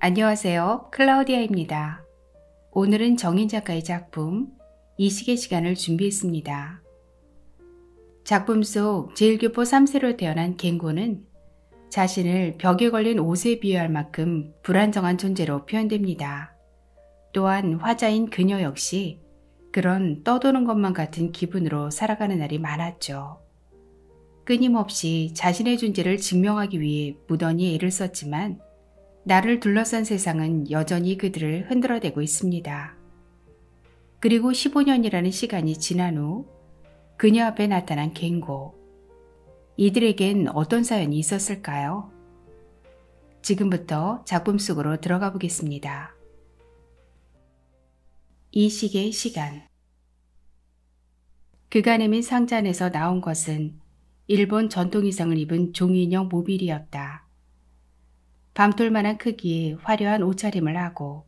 안녕하세요. 클라우디아입니다. 오늘은 정인 작가의 작품 이식의 시간을 준비했습니다. 작품 속 제1교포 3세로 태어난 갱고는 자신을 벽에 걸린 옷에 비유할 만큼 불안정한 존재로 표현됩니다. 또한 화자인 그녀 역시 그런 떠도는 것만 같은 기분으로 살아가는 날이 많았죠. 끊임없이 자신의 존재를 증명하기 위해 무던히 애를 썼지만 나를 둘러싼 세상은 여전히 그들을 흔들어대고 있습니다. 그리고 15년이라는 시간이 지난 후 그녀 앞에 나타난 갱고. 이들에겐 어떤 사연이 있었을까요? 지금부터 작품 속으로 들어가 보겠습니다. 이식의 시간. 그가 내민 상자 안에서 나온 것은 일본 전통 의상을 입은 종이인형 모빌이었다. 밤톨만한 크기의 화려한 옷차림을 하고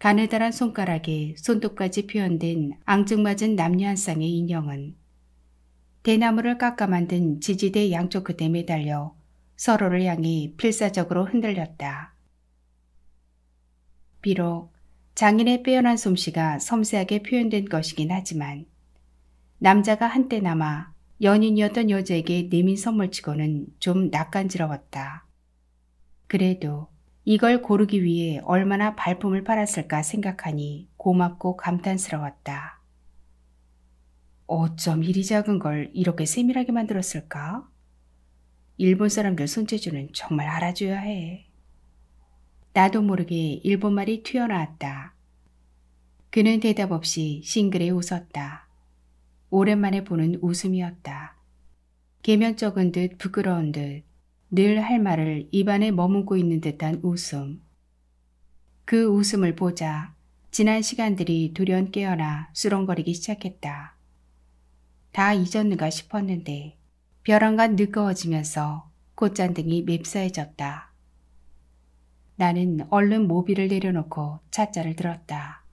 가느다란 손가락에 손톱까지 표현된 앙증맞은 남녀 한 쌍의 인형은 대나무를 깎아 만든 지지대 양쪽 끝에 매달려 서로를 향해 필사적으로 흔들렸다. 비록 장인의 빼어난 솜씨가 섬세하게 표현된 것이긴 하지만 남자가 한때나마 연인이었던 여자에게 내민 선물치고는 좀 낯간지러웠다. 그래도 이걸 고르기 위해 얼마나 발품을 팔았을까 생각하니 고맙고 감탄스러웠다. 어쩜 이리 작은 걸 이렇게 세밀하게 만들었을까? 일본 사람들 손재주는 정말 알아줘야 해. 나도 모르게 일본말이 튀어나왔다. 그는 대답 없이 싱그레 웃었다. 오랜만에 보는 웃음이었다. 계면쩍은 듯 부끄러운 듯 늘 할 말을 입안에 머금고 있는 듯한 웃음. 그 웃음을 보자 지난 시간들이 돌연 깨어나 수렁거리기 시작했다. 다 잊었는가 싶었는데 벼랑간 느껴워지면서 콧잔등이 맵싸해졌다. 나는 얼른 모빌을 내려놓고 찻잔을 들었다.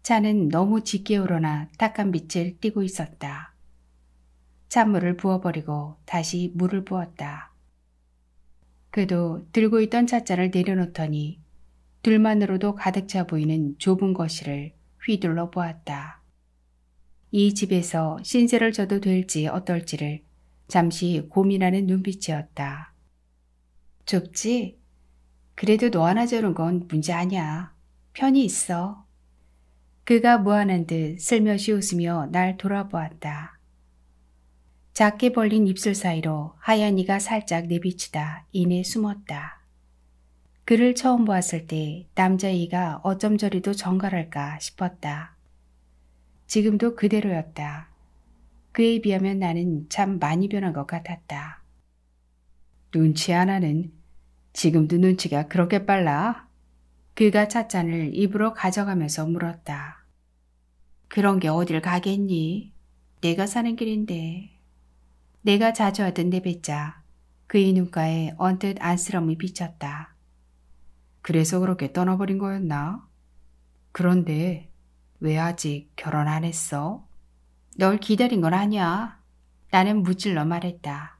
차는 너무 짙게 우러나 탁한 빛을 띠고 있었다. 찬물을 부어버리고 다시 물을 부었다. 그도 들고 있던 찻잔을 내려놓더니 둘만으로도 가득 차 보이는 좁은 거실을 휘둘러 보았다. 이 집에서 신세를 져도 될지 어떨지를 잠시 고민하는 눈빛이었다. 좁지? 그래도 너 하나 저런 건 문제 아니야. 편히 있어. 그가 무한한 듯 슬며시 웃으며 날 돌아보았다. 작게 벌린 입술 사이로 하얀 이가 살짝 내비치다 이내 숨었다. 그를 처음 보았을 때 남자의 이가 어쩜 저리도 정갈할까 싶었다. 지금도 그대로였다. 그에 비하면 나는 참 많이 변한 것 같았다. 눈치 하나는 지금도 눈치가 그렇게 빨라? 그가 찻잔을 입으로 가져가면서 물었다. 그런 게 어딜 가겠니? 내가 사는 길인데. 내가 자주 하던 내뱉자 그의 눈가에 언뜻 안쓰러움이 비쳤다. 그래서 그렇게 떠나버린 거였나? 그런데 왜 아직 결혼 안 했어? 널 기다린 건 아니야. 나는 무찔러 말했다.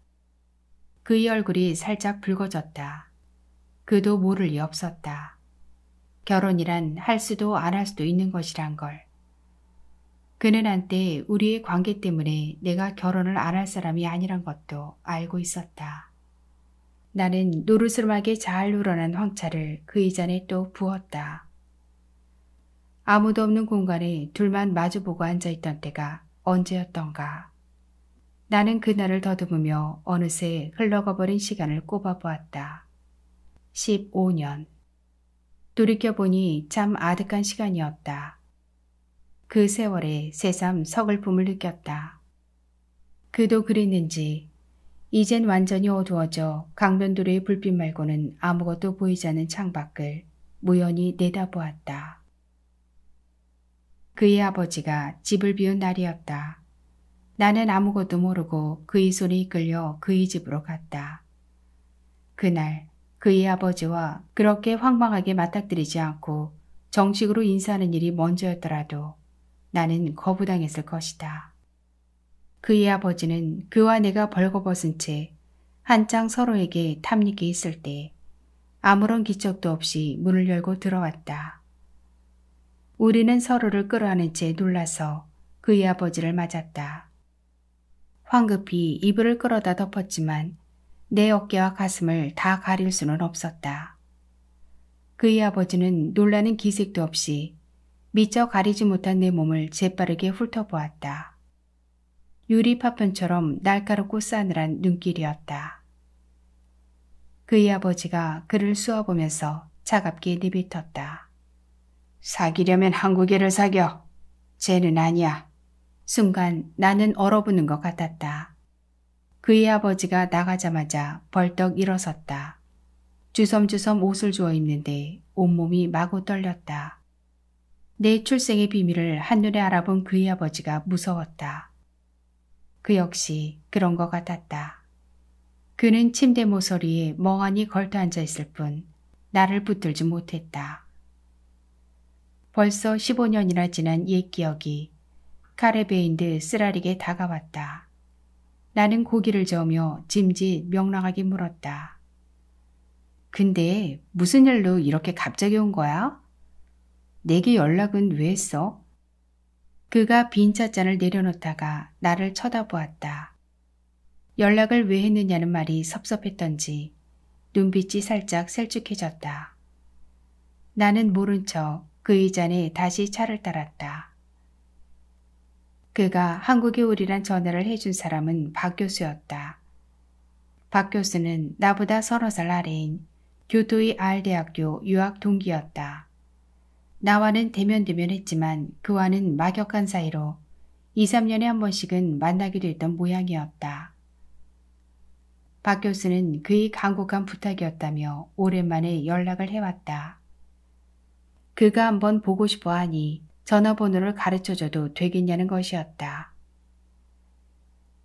그의 얼굴이 살짝 붉어졌다. 그도 모를 리 없었다. 결혼이란 할 수도 안 할 수도 있는 것이란 걸. 그는 한때 우리의 관계 때문에 내가 결혼을 안 할 사람이 아니란 것도 알고 있었다. 나는 노르스름하게 잘 우러난 황차를 그의 잔에 또 부었다. 아무도 없는 공간에 둘만 마주보고 앉아있던 때가 언제였던가. 나는 그날을 더듬으며 어느새 흘러가버린 시간을 꼽아보았다. 15년. 돌이켜보니 참 아득한 시간이었다. 그 세월에 새삼 서글픔을 느꼈다. 그도 그랬는지 이젠 완전히 어두워져 강변도로의 불빛 말고는 아무것도 보이지 않는 창밖을 무연히 내다보았다. 그의 아버지가 집을 비운 날이었다. 나는 아무것도 모르고 그의 손에 이끌려 그의 집으로 갔다. 그날 그의 아버지와 그렇게 황망하게 맞닥뜨리지 않고 정식으로 인사하는 일이 먼저였더라도 나는 거부당했을 것이다. 그의 아버지는 그와 내가 벌거벗은 채 한창 서로에게 탐닉해 있을 때 아무런 기척도 없이 문을 열고 들어왔다. 우리는 서로를 끌어안은 채 놀라서 그의 아버지를 맞았다. 황급히 이불을 끌어다 덮었지만 내 어깨와 가슴을 다 가릴 수는 없었다. 그의 아버지는 놀라는 기색도 없이 미처 가리지 못한 내 몸을 재빠르게 훑어보았다. 유리 파편처럼 날카롭고 싸늘한 눈길이었다. 그의 아버지가 그를 쑤어보면서 차갑게 내뱉었다. 사귀려면 한국애를 사겨. 쟤는 아니야. 순간 나는 얼어붙는 것 같았다. 그의 아버지가 나가자마자 벌떡 일어섰다. 주섬주섬 옷을 주워 입는데 온몸이 마구 떨렸다. 내 출생의 비밀을 한눈에 알아본 그의 아버지가 무서웠다. 그 역시 그런 것 같았다. 그는 침대 모서리에 멍하니 걸터앉아 있을 뿐 나를 붙들지 못했다. 벌써 15년이나 지난 옛 기억이 칼에 베인 듯 쓰라리게 다가왔다. 나는 고기를 저으며 짐짓 명랑하게 물었다. 근데 무슨 일로 이렇게 갑자기 온 거야? 내게 연락은 왜 했어? 그가 빈 찻잔을 내려놓다가 나를 쳐다보았다. 연락을 왜 했느냐는 말이 섭섭했던지 눈빛이 살짝 셀쭉해졌다. 나는 모른 척 그의 잔에 다시 차를 따랐다. 그가 한국에 오리란 전화를 해준 사람은 박 교수였다. 박 교수는 나보다 30살 아래인 교토의 알대학교 유학 동기였다. 나와는 대면대면했지만 그와는 막역한 사이로 2, 3년에 한 번씩은 만나기도 했던 모양이었다. 박 교수는 그의 간곡한 부탁이었다며 오랜만에 연락을 해왔다. 그가 한번 보고 싶어 하니 전화번호를 가르쳐줘도 되겠냐는 것이었다.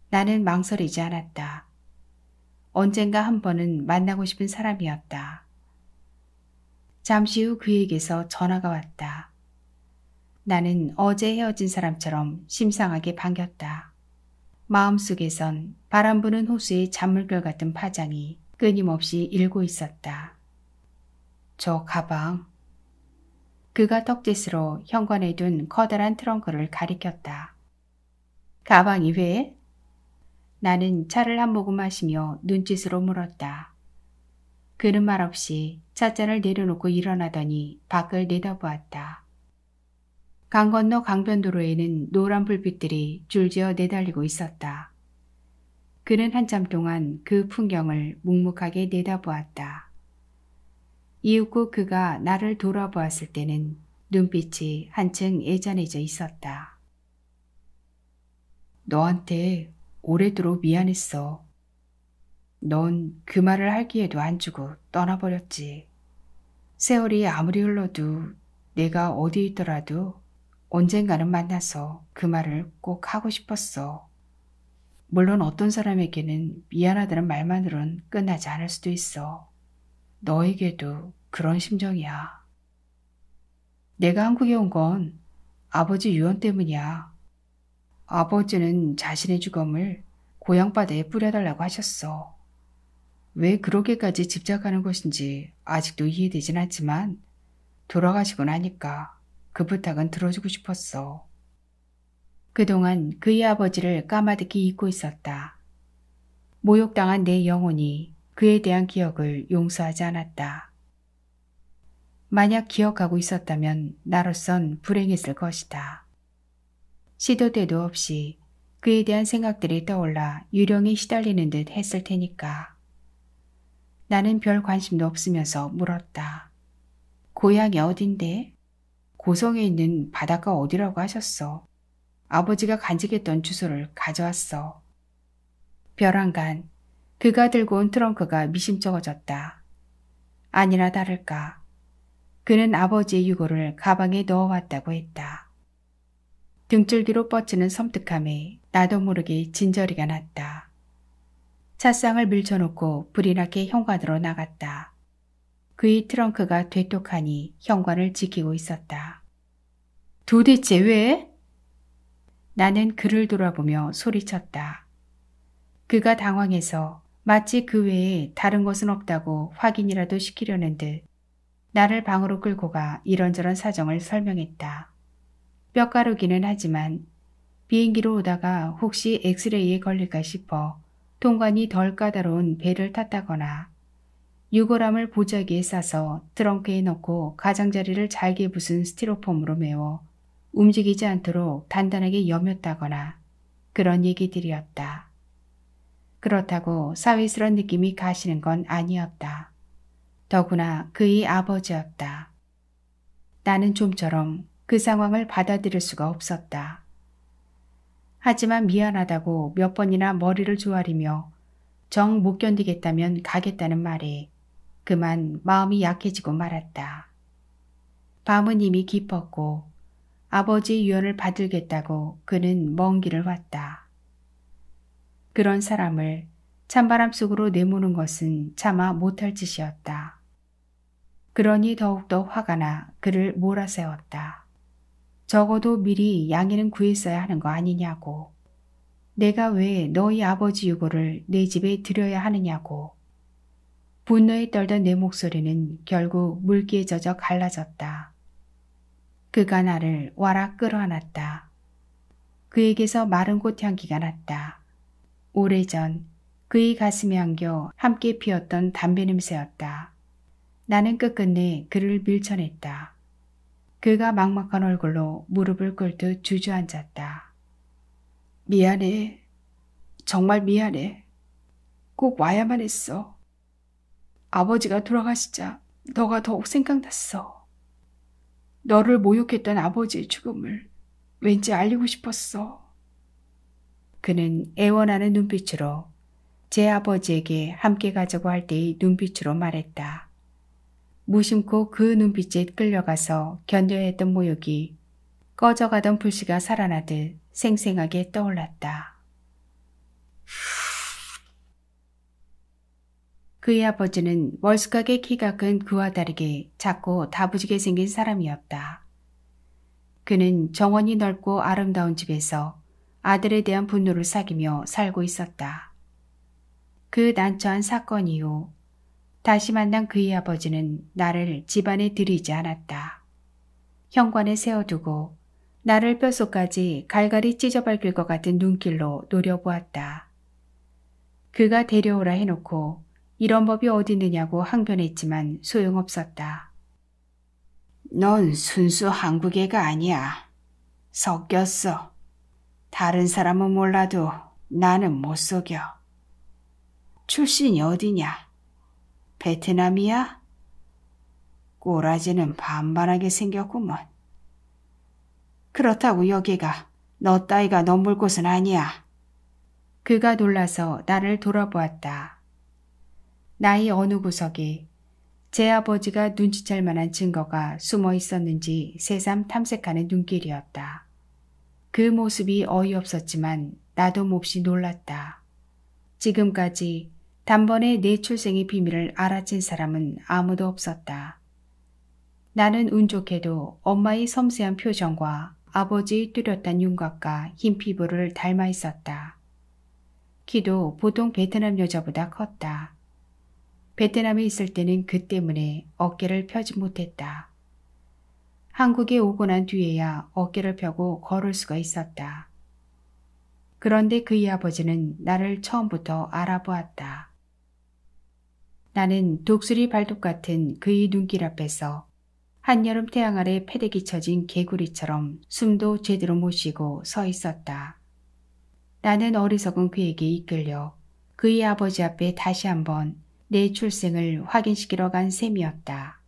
나는 망설이지 않았다. 언젠가 한 번은 만나고 싶은 사람이었다. 잠시 후 그에게서 전화가 왔다. 나는 어제 헤어진 사람처럼 심상하게 반겼다. 마음속에선 바람 부는 호수의 잔물결 같은 파장이 끊임없이 일고 있었다. 저 가방. 그가 턱짓으로 현관에 둔 커다란 트렁크를 가리켰다. 가방이 왜? 나는 차를 한 모금 마시며 눈짓으로 물었다. 그는 말없이 찻잔을 내려놓고 일어나더니 밖을 내다보았다. 강 건너 강변도로에는 노란 불빛들이 줄지어 내달리고 있었다. 그는 한참 동안 그 풍경을 묵묵하게 내다보았다. 이윽고 그가 나를 돌아보았을 때는 눈빛이 한층 애잔해져 있었다. 너한테 오래도록 미안했어. 넌 그 말을 할 기회도 안 주고 떠나버렸지. 세월이 아무리 흘러도 내가 어디 있더라도 언젠가는 만나서 그 말을 꼭 하고 싶었어. 물론 어떤 사람에게는 미안하다는 말만으론 끝나지 않을 수도 있어. 너에게도 그런 심정이야. 내가 한국에 온 건 아버지 유언 때문이야. 아버지는 자신의 죽음을 고향바다에 뿌려달라고 하셨어. 왜 그렇게까지 집착하는 것인지 아직도 이해되진 않지만 돌아가시고 나니까 그 부탁은 들어주고 싶었어. 그동안 그의 아버지를 까마득히 잊고 있었다. 모욕당한 내 영혼이 그에 대한 기억을 용서하지 않았다. 만약 기억하고 있었다면 나로선 불행했을 것이다. 시도 때도 없이 그에 대한 생각들이 떠올라 유령에 시달리는 듯 했을 테니까. 나는 별 관심도 없으면서 물었다. 고향이 어딘데? 고성에 있는 바닷가 어디라고 하셨어. 아버지가 간직했던 주소를 가져왔어. 벼랑간 그가 들고 온 트렁크가 미심쩍어졌다. 아니나 다를까. 그는 아버지의 유고를 가방에 넣어왔다고 했다. 등줄기로 뻗치는 섬뜩함에 나도 모르게 진저리가 났다. 찻상을 밀쳐놓고 불이 나게 현관으로 나갔다. 그의 트렁크가 되똑하니 현관을 지키고 있었다. 도대체 왜? 나는 그를 돌아보며 소리쳤다. 그가 당황해서 마치 그 외에 다른 것은 없다고 확인이라도 시키려는 듯 나를 방으로 끌고 가 이런저런 사정을 설명했다. 뼈가루기는 하지만 비행기로 오다가 혹시 엑스레이에 걸릴까 싶어 통관이 덜 까다로운 배를 탔다거나 유골함을 보자기에 싸서 트렁크에 넣고 가장자리를 잘게 부순 스티로폼으로 메워 움직이지 않도록 단단하게 여몄다거나 그런 얘기들이었다. 그렇다고 사회스러운 느낌이 가시는 건 아니었다. 더구나 그의 아버지였다. 나는 좀처럼 그 상황을 받아들일 수가 없었다. 하지만 미안하다고 몇 번이나 머리를 조아리며 정 못 견디겠다면 가겠다는 말에 그만 마음이 약해지고 말았다. 밤은 이미 깊었고 아버지의 유언을 받들겠다고 그는 먼 길을 왔다. 그런 사람을 찬바람 속으로 내모는 것은 차마 못할 짓이었다. 그러니 더욱더 화가 나 그를 몰아세웠다. 적어도 미리 양해는 구했어야 하는 거 아니냐고. 내가 왜 너희 아버지 유고를 내 집에 들여야 하느냐고. 분노에 떨던 내 목소리는 결국 물기에 젖어 갈라졌다. 그가 나를 와락 끌어안았다. 그에게서 마른 꽃향기가 났다. 오래전 그의 가슴에 안겨 함께 피웠던 담배 냄새였다. 나는 끝끝내 그를 밀쳐냈다. 그가 막막한 얼굴로 무릎을 꿇듯 주저앉았다. 미안해. 정말 미안해. 꼭 와야만 했어. 아버지가 돌아가시자 너가 더욱 생각났어. 너를 모욕했던 아버지의 죽음을 왠지 알리고 싶었어. 그는 애원하는 눈빛으로 제 아버지에게 함께 가자고 할 때의 눈빛으로 말했다. 무심코 그 눈빛에 끌려가서 견뎌야 했던 모욕이 꺼져가던 불씨가 살아나듯 생생하게 떠올랐다. 그의 아버지는 멀쑥하게 키가 큰 그와 다르게 작고 다부지게 생긴 사람이었다. 그는 정원이 넓고 아름다운 집에서 아들에 대한 분노를 사귀며 살고 있었다. 그 난처한 사건 이후 다시 만난 그의 아버지는 나를 집안에 들이지 않았다. 현관에 세워두고 나를 뼛속까지 갈갈이 찢어밟힐 것 같은 눈길로 노려보았다. 그가 데려오라 해놓고 이런 법이 어디 있느냐고 항변했지만 소용없었다. 넌 순수 한국 애가 아니야. 섞였어. 다른 사람은 몰라도 나는 못 속여. 출신이 어디냐? 베트남이야? 꼬라지는 반반하게 생겼구먼. 그렇다고 여기가 너 따위가 넘볼 곳은 아니야. 그가 놀라서 나를 돌아보았다. 나의 어느 구석에 제 아버지가 눈치챌 만한 증거가 숨어 있었는지 새삼 탐색하는 눈길이었다. 그 모습이 어이없었지만 나도 몹시 놀랐다. 지금까지 단번에 내 출생의 비밀을 알아챈 사람은 아무도 없었다. 나는 운 좋게도 엄마의 섬세한 표정과 아버지의 뚜렷한 윤곽과 흰 피부를 닮아 있었다. 키도 보통 베트남 여자보다 컸다. 베트남에 있을 때는 그 때문에 어깨를 펴지 못했다. 한국에 오고 난 뒤에야 어깨를 펴고 걸을 수가 있었다. 그런데 그의 아버지는 나를 처음부터 알아보았다. 나는 독수리 발톱 같은 그의 눈길 앞에서 한여름 태양 아래 패대기 쳐진 개구리처럼 숨도 제대로 못 쉬고 서 있었다. 나는 어리석은 그에게 이끌려 그의 아버지 앞에 다시 한번 내 출생을 확인시키러 간 셈이었다.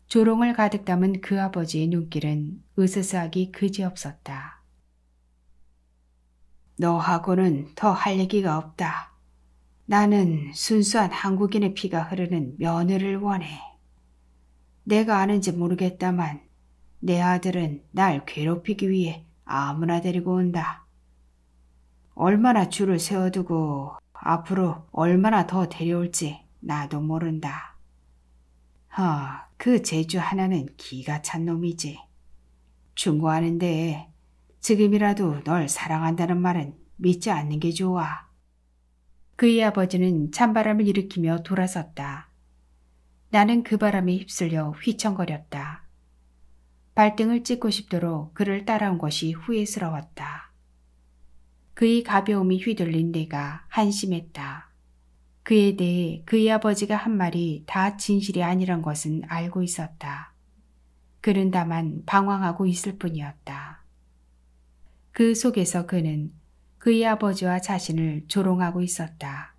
조롱을 가득 담은 그 아버지의 눈길은 으스스하기 그지없었다. 너하고는 더 할 얘기가 없다. 나는 순수한 한국인의 피가 흐르는 며느리를 원해. 내가 아는지 모르겠다만 내 아들은 날 괴롭히기 위해 아무나 데리고 온다. 얼마나 줄을 세워두고 앞으로 얼마나 더 데려올지 나도 모른다. 그 제주 하나는 기가 찬 놈이지. 충고하는데 지금이라도 널 사랑한다는 말은 믿지 않는 게 좋아. 그의 아버지는 찬바람을 일으키며 돌아섰다. 나는 그 바람에 휩쓸려 휘청거렸다. 발등을 찍고 싶도록 그를 따라온 것이 후회스러웠다. 그의 가벼움이 휘둘린 내가 한심했다. 그에 대해 그의 아버지가 한 말이 다 진실이 아니란 것은 알고 있었다. 그는 다만 방황하고 있을 뿐이었다. 그 속에서 그는 그의 아버지와 자신을 조롱하고 있었다.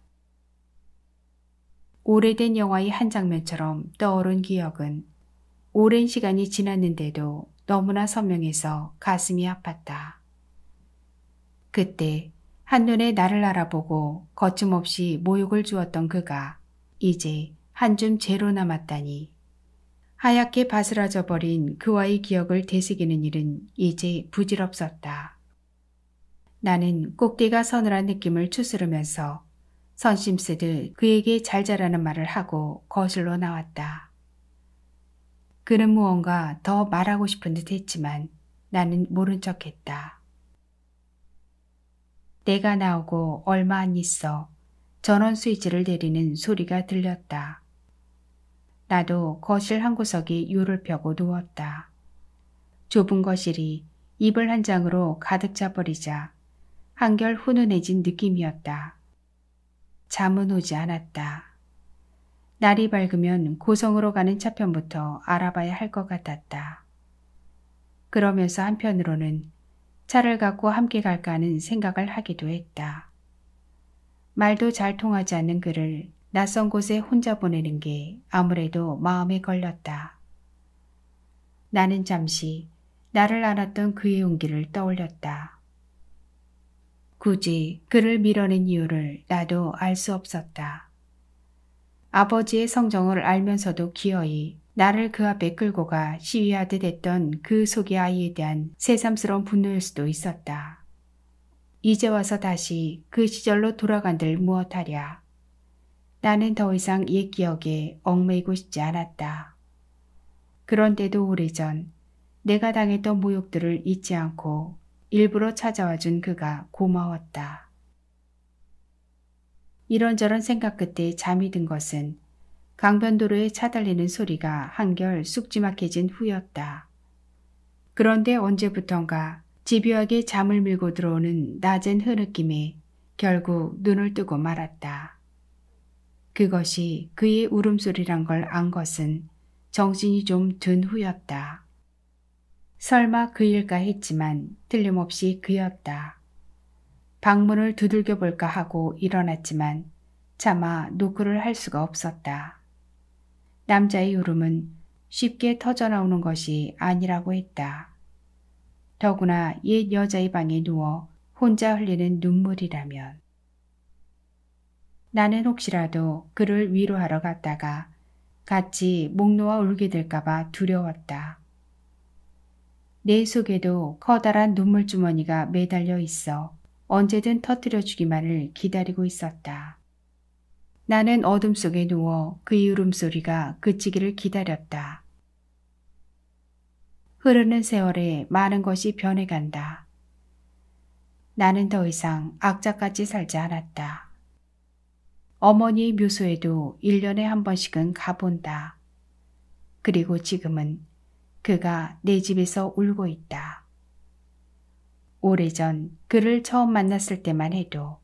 오래된 영화의 한 장면처럼 떠오른 기억은 오랜 시간이 지났는데도 너무나 선명해서 가슴이 아팠다. 그때 한눈에 나를 알아보고 거침없이 모욕을 주었던 그가 이제 한 줌 죄로 남았다니. 하얗게 바스라져 버린 그와의 기억을 되새기는 일은 이제 부질없었다. 나는 꼭대가 서늘한 느낌을 추스르면서 선심 쓰듯 그에게 잘 자라는 말을 하고 거실로 나왔다. 그는 무언가 더 말하고 싶은 듯 했지만 나는 모른 척했다. 내가 나오고 얼마 안 있어 전원 스위치를 내리는 소리가 들렸다. 나도 거실 한 구석에 유를 펴고 누웠다. 좁은 거실이 이불 한 장으로 가득 차버리자 한결 훈훈해진 느낌이었다. 잠은 오지 않았다. 날이 밝으면 고성으로 가는 차편부터 알아봐야 할 것 같았다. 그러면서 한편으로는 차를 갖고 함께 갈까 하는 생각을 하기도 했다. 말도 잘 통하지 않는 그를 낯선 곳에 혼자 보내는 게 아무래도 마음에 걸렸다. 나는 잠시 나를 안았던 그의 온기를 떠올렸다. 굳이 그를 밀어낸 이유를 나도 알 수 없었다. 아버지의 성정을 알면서도 기어이 나를 그 앞에 끌고 가 시위하듯 했던 그 속의 아이에 대한 새삼스러운 분노일 수도 있었다. 이제 와서 다시 그 시절로 돌아간들 무엇하랴. 나는 더 이상 옛 기억에 얽매이고 싶지 않았다. 그런데도 오래전 내가 당했던 모욕들을 잊지 않고 일부러 찾아와준 그가 고마웠다. 이런저런 생각 끝에 잠이 든 것은 강변도로에 차달리는 소리가 한결 쑥지막해진 후였다. 그런데 언제부턴가 집요하게 잠을 밀고 들어오는 낮은 흐느낌에 결국 눈을 뜨고 말았다. 그것이 그의 울음소리란 걸 안 것은 정신이 좀 든 후였다. 설마 그일까 했지만 틀림없이 그였다. 방문을 두들겨 볼까 하고 일어났지만 차마 노크를 할 수가 없었다. 남자의 울음은 쉽게 터져나오는 것이 아니라고 했다. 더구나 옛 여자의 방에 누워 혼자 흘리는 눈물이라면. 나는 혹시라도 그를 위로하러 갔다가 같이 목 놓아 울게 될까봐 두려웠다. 내 속에도 커다란 눈물주머니가 매달려 있어 언제든 터뜨려주기만을 기다리고 있었다. 나는 어둠 속에 누워 그의 울음소리가 그치기를 기다렸다. 흐르는 세월에 많은 것이 변해간다. 나는 더 이상 악착같이 살지 않았다. 어머니의 묘소에도 1년에 한 번씩은 가본다. 그리고 지금은 그가 내 집에서 울고 있다. 오래전 그를 처음 만났을 때만 해도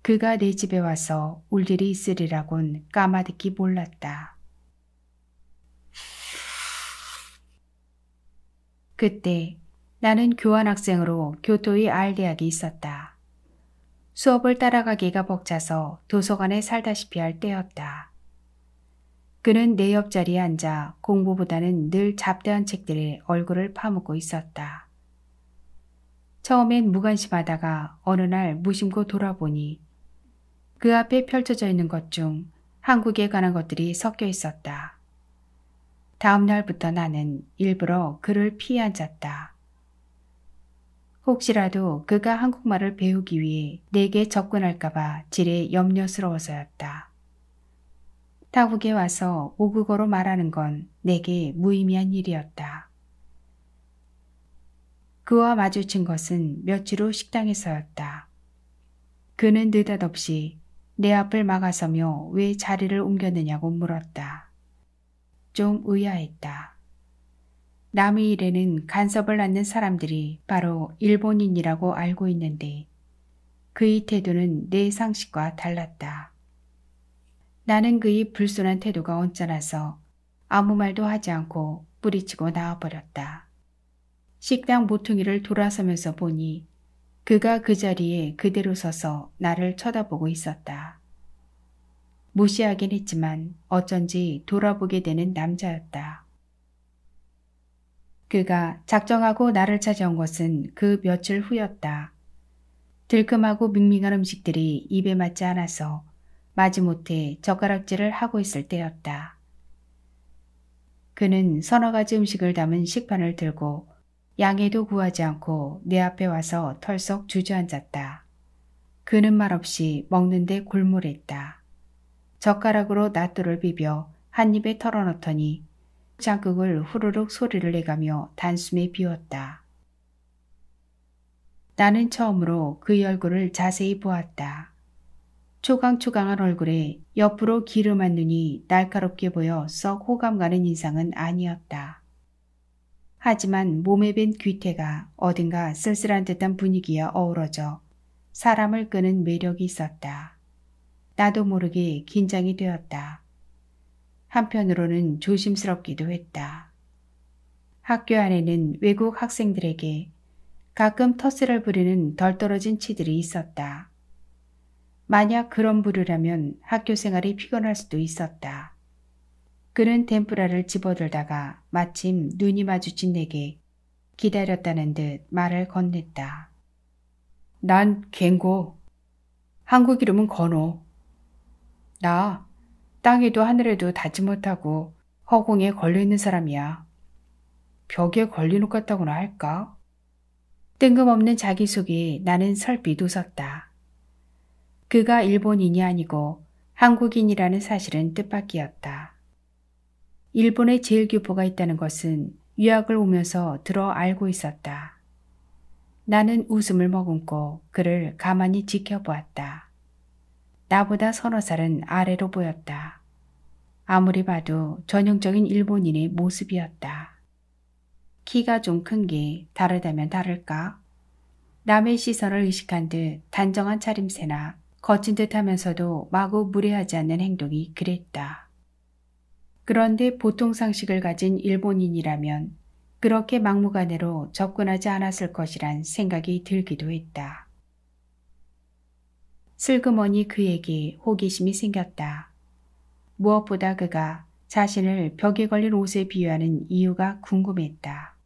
그가 내 집에 와서 울 일이 있으리라곤 까마득히 몰랐다. 그때 나는 교환학생으로 교토의 알대학에 있었다. 수업을 따라가기가 벅차서 도서관에 살다시피 할 때였다. 그는 내 옆자리에 앉아 공부보다는 늘 잡다한 책들에 얼굴을 파묻고 있었다. 처음엔 무관심하다가 어느 날 무심코 돌아보니 그 앞에 펼쳐져 있는 것 중 한국에 관한 것들이 섞여 있었다. 다음 날부터 나는 일부러 그를 피해 앉았다. 혹시라도 그가 한국말을 배우기 위해 내게 접근할까봐 지레 염려스러워서였다. 타국에 와서 모국어로 말하는 건 내게 무의미한 일이었다. 그와 마주친 것은 며칠 후 식당에서였다. 그는 느닷없이 내 앞을 막아서며 왜 자리를 옮겼느냐고 물었다. 좀 의아했다. 남의 일에는 간섭을 않는 사람들이 바로 일본인이라고 알고 있는데 그의 태도는 내 상식과 달랐다. 나는 그의 불순한 태도가 언짢아서 아무 말도 하지 않고 뿌리치고 나와버렸다. 식당 모퉁이를 돌아서면서 보니 그가 그 자리에 그대로 서서 나를 쳐다보고 있었다. 무시하긴 했지만 어쩐지 돌아보게 되는 남자였다. 그가 작정하고 나를 찾아온 것은 그 며칠 후였다. 들끔하고 밍밍한 음식들이 입에 맞지 않아서 마지못해 젓가락질을 하고 있을 때였다. 그는 서너 가지 음식을 담은 식판을 들고 양해도 구하지 않고 내 앞에 와서 털썩 주저앉았다. 그는 말없이 먹는데 골몰했다. 젓가락으로 낫또를 비벼 한 입에 털어넣더니 장국을 후루룩 소리를 내가며 단숨에 비웠다. 나는 처음으로 그의 얼굴을 자세히 보았다. 초강초강한 얼굴에 옆으로 기름한 눈이 날카롭게 보여 썩 호감 가는 인상은 아니었다. 하지만 몸에 밴 귀태가 어딘가 쓸쓸한 듯한 분위기와 어우러져 사람을 끄는 매력이 있었다. 나도 모르게 긴장이 되었다. 한편으로는 조심스럽기도 했다. 학교 안에는 외국 학생들에게 가끔 텃세를 부리는 덜 떨어진 치들이 있었다. 만약 그런 부류라면 학교 생활이 피곤할 수도 있었다. 그는 덴뿌라를 집어들다가 마침 눈이 마주친 내게 기다렸다는 듯 말을 건넸다. 난 갱고. 한국 이름은 건호. 나 땅에도 하늘에도 닿지 못하고 허공에 걸려있는 사람이야. 벽에 걸린 것 같다고나 할까? 뜬금없는 자기소개에 나는 설빛 웃었다. 그가 일본인이 아니고 한국인이라는 사실은 뜻밖이었다. 일본에 제일 교포가 있다는 것은 유학을 오면서 들어 알고 있었다. 나는 웃음을 머금고 그를 가만히 지켜보았다. 나보다 서너 살은 아래로 보였다. 아무리 봐도 전형적인 일본인의 모습이었다. 키가 좀 큰 게 다르다면 다를까? 남의 시선을 의식한 듯 단정한 차림새나 거친 듯 하면서도 마구 무례하지 않는 행동이 그랬다. 그런데 보통 상식을 가진 일본인이라면 그렇게 막무가내로 접근하지 않았을 것이란 생각이 들기도 했다. 슬그머니 그에게 호기심이 생겼다. 무엇보다 그가 자신을 벽에 걸린 옷에 비유하는 이유가 궁금했다.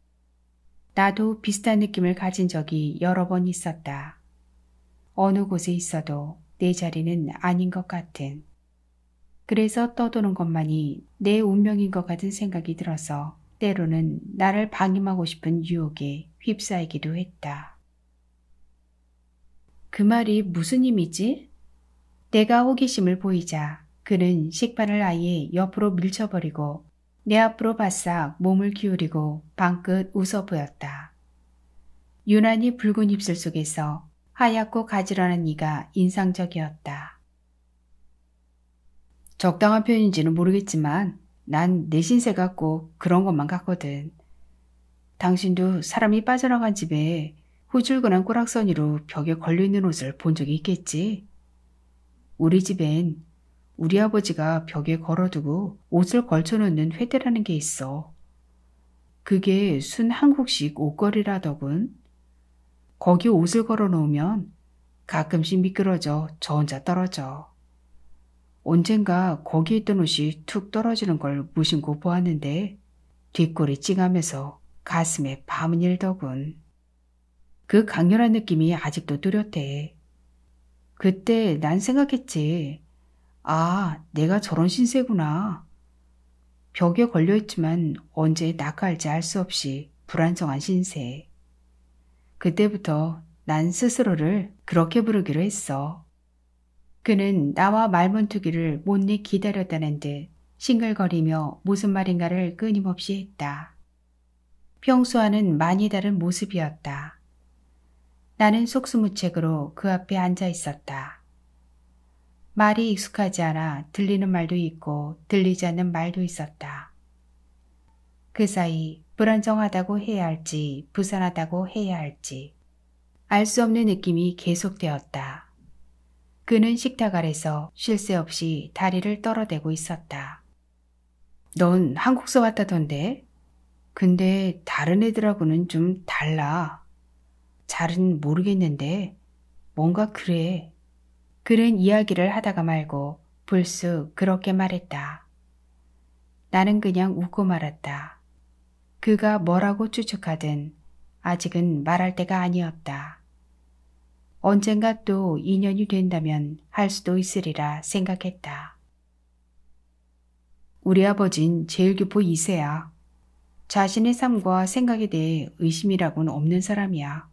나도 비슷한 느낌을 가진 적이 여러 번 있었다. 어느 곳에 있어도 내 자리는 아닌 것 같은. 그래서 떠도는 것만이 내 운명인 것 같은 생각이 들어서 때로는 나를 방임하고 싶은 유혹에 휩싸이기도 했다. 그 말이 무슨 의미지? 내가 호기심을 보이자 그는 식판을 아예 옆으로 밀쳐버리고 내 앞으로 바싹 몸을 기울이고 방긋 웃어 보였다. 유난히 붉은 입술 속에서 하얗고 가지런한 이가 인상적이었다. 적당한 표현인지는 모르겠지만 난 내 신세가 꼭 그런 것만 같거든. 당신도 사람이 빠져나간 집에 후줄근한 꼬락서니로 벽에 걸려있는 옷을 본 적이 있겠지? 우리 집엔 우리 아버지가 벽에 걸어두고 옷을 걸쳐놓는 회대라는 게 있어. 그게 순 한국식 옷걸이라더군. 거기 옷을 걸어놓으면 가끔씩 미끄러져 저 혼자 떨어져. 언젠가 거기 있던 옷이 툭 떨어지는 걸 무심코 보았는데 뒷골이 찡하면서 가슴에 밤은 일더군. 그 강렬한 느낌이 아직도 뚜렷해. 그때 난 생각했지. 아, 내가 저런 신세구나. 벽에 걸려있지만 언제 낙하할지 알 수 없이 불안정한 신세. 그때부터 난 스스로를 그렇게 부르기로 했어. 그는 나와 말문투기를 못내 기다렸다는 듯 싱글거리며 무슨 말인가를 끊임없이 했다. 평소와는 많이 다른 말이 익숙하지 않아 들리는 말도 있고 들리지 않는 말도 있었다. 그 사이 불안정하다고 해야 할지 부산하다고 해야 할지 알 수 없는 느낌이 계속되었다. 그는 식탁 아래서 쉴 새 없이 다리를 떨어대고 있었다. 넌 한국서 왔다던데? 근데 다른 애들하고는 좀 달라. 잘은 모르겠는데 뭔가 그래. 그는 이야기를 하다가 말고 불쑥 그렇게 말했다. 나는 그냥 웃고 말았다. 그가 뭐라고 추측하든 아직은 말할 때가 아니었다. 언젠가 또 인연이 된다면 할 수도 있으리라 생각했다. 우리 아버진 제일교포 2세야. 자신의 삶과 생각에 대해 의심이라고는 없는 사람이야.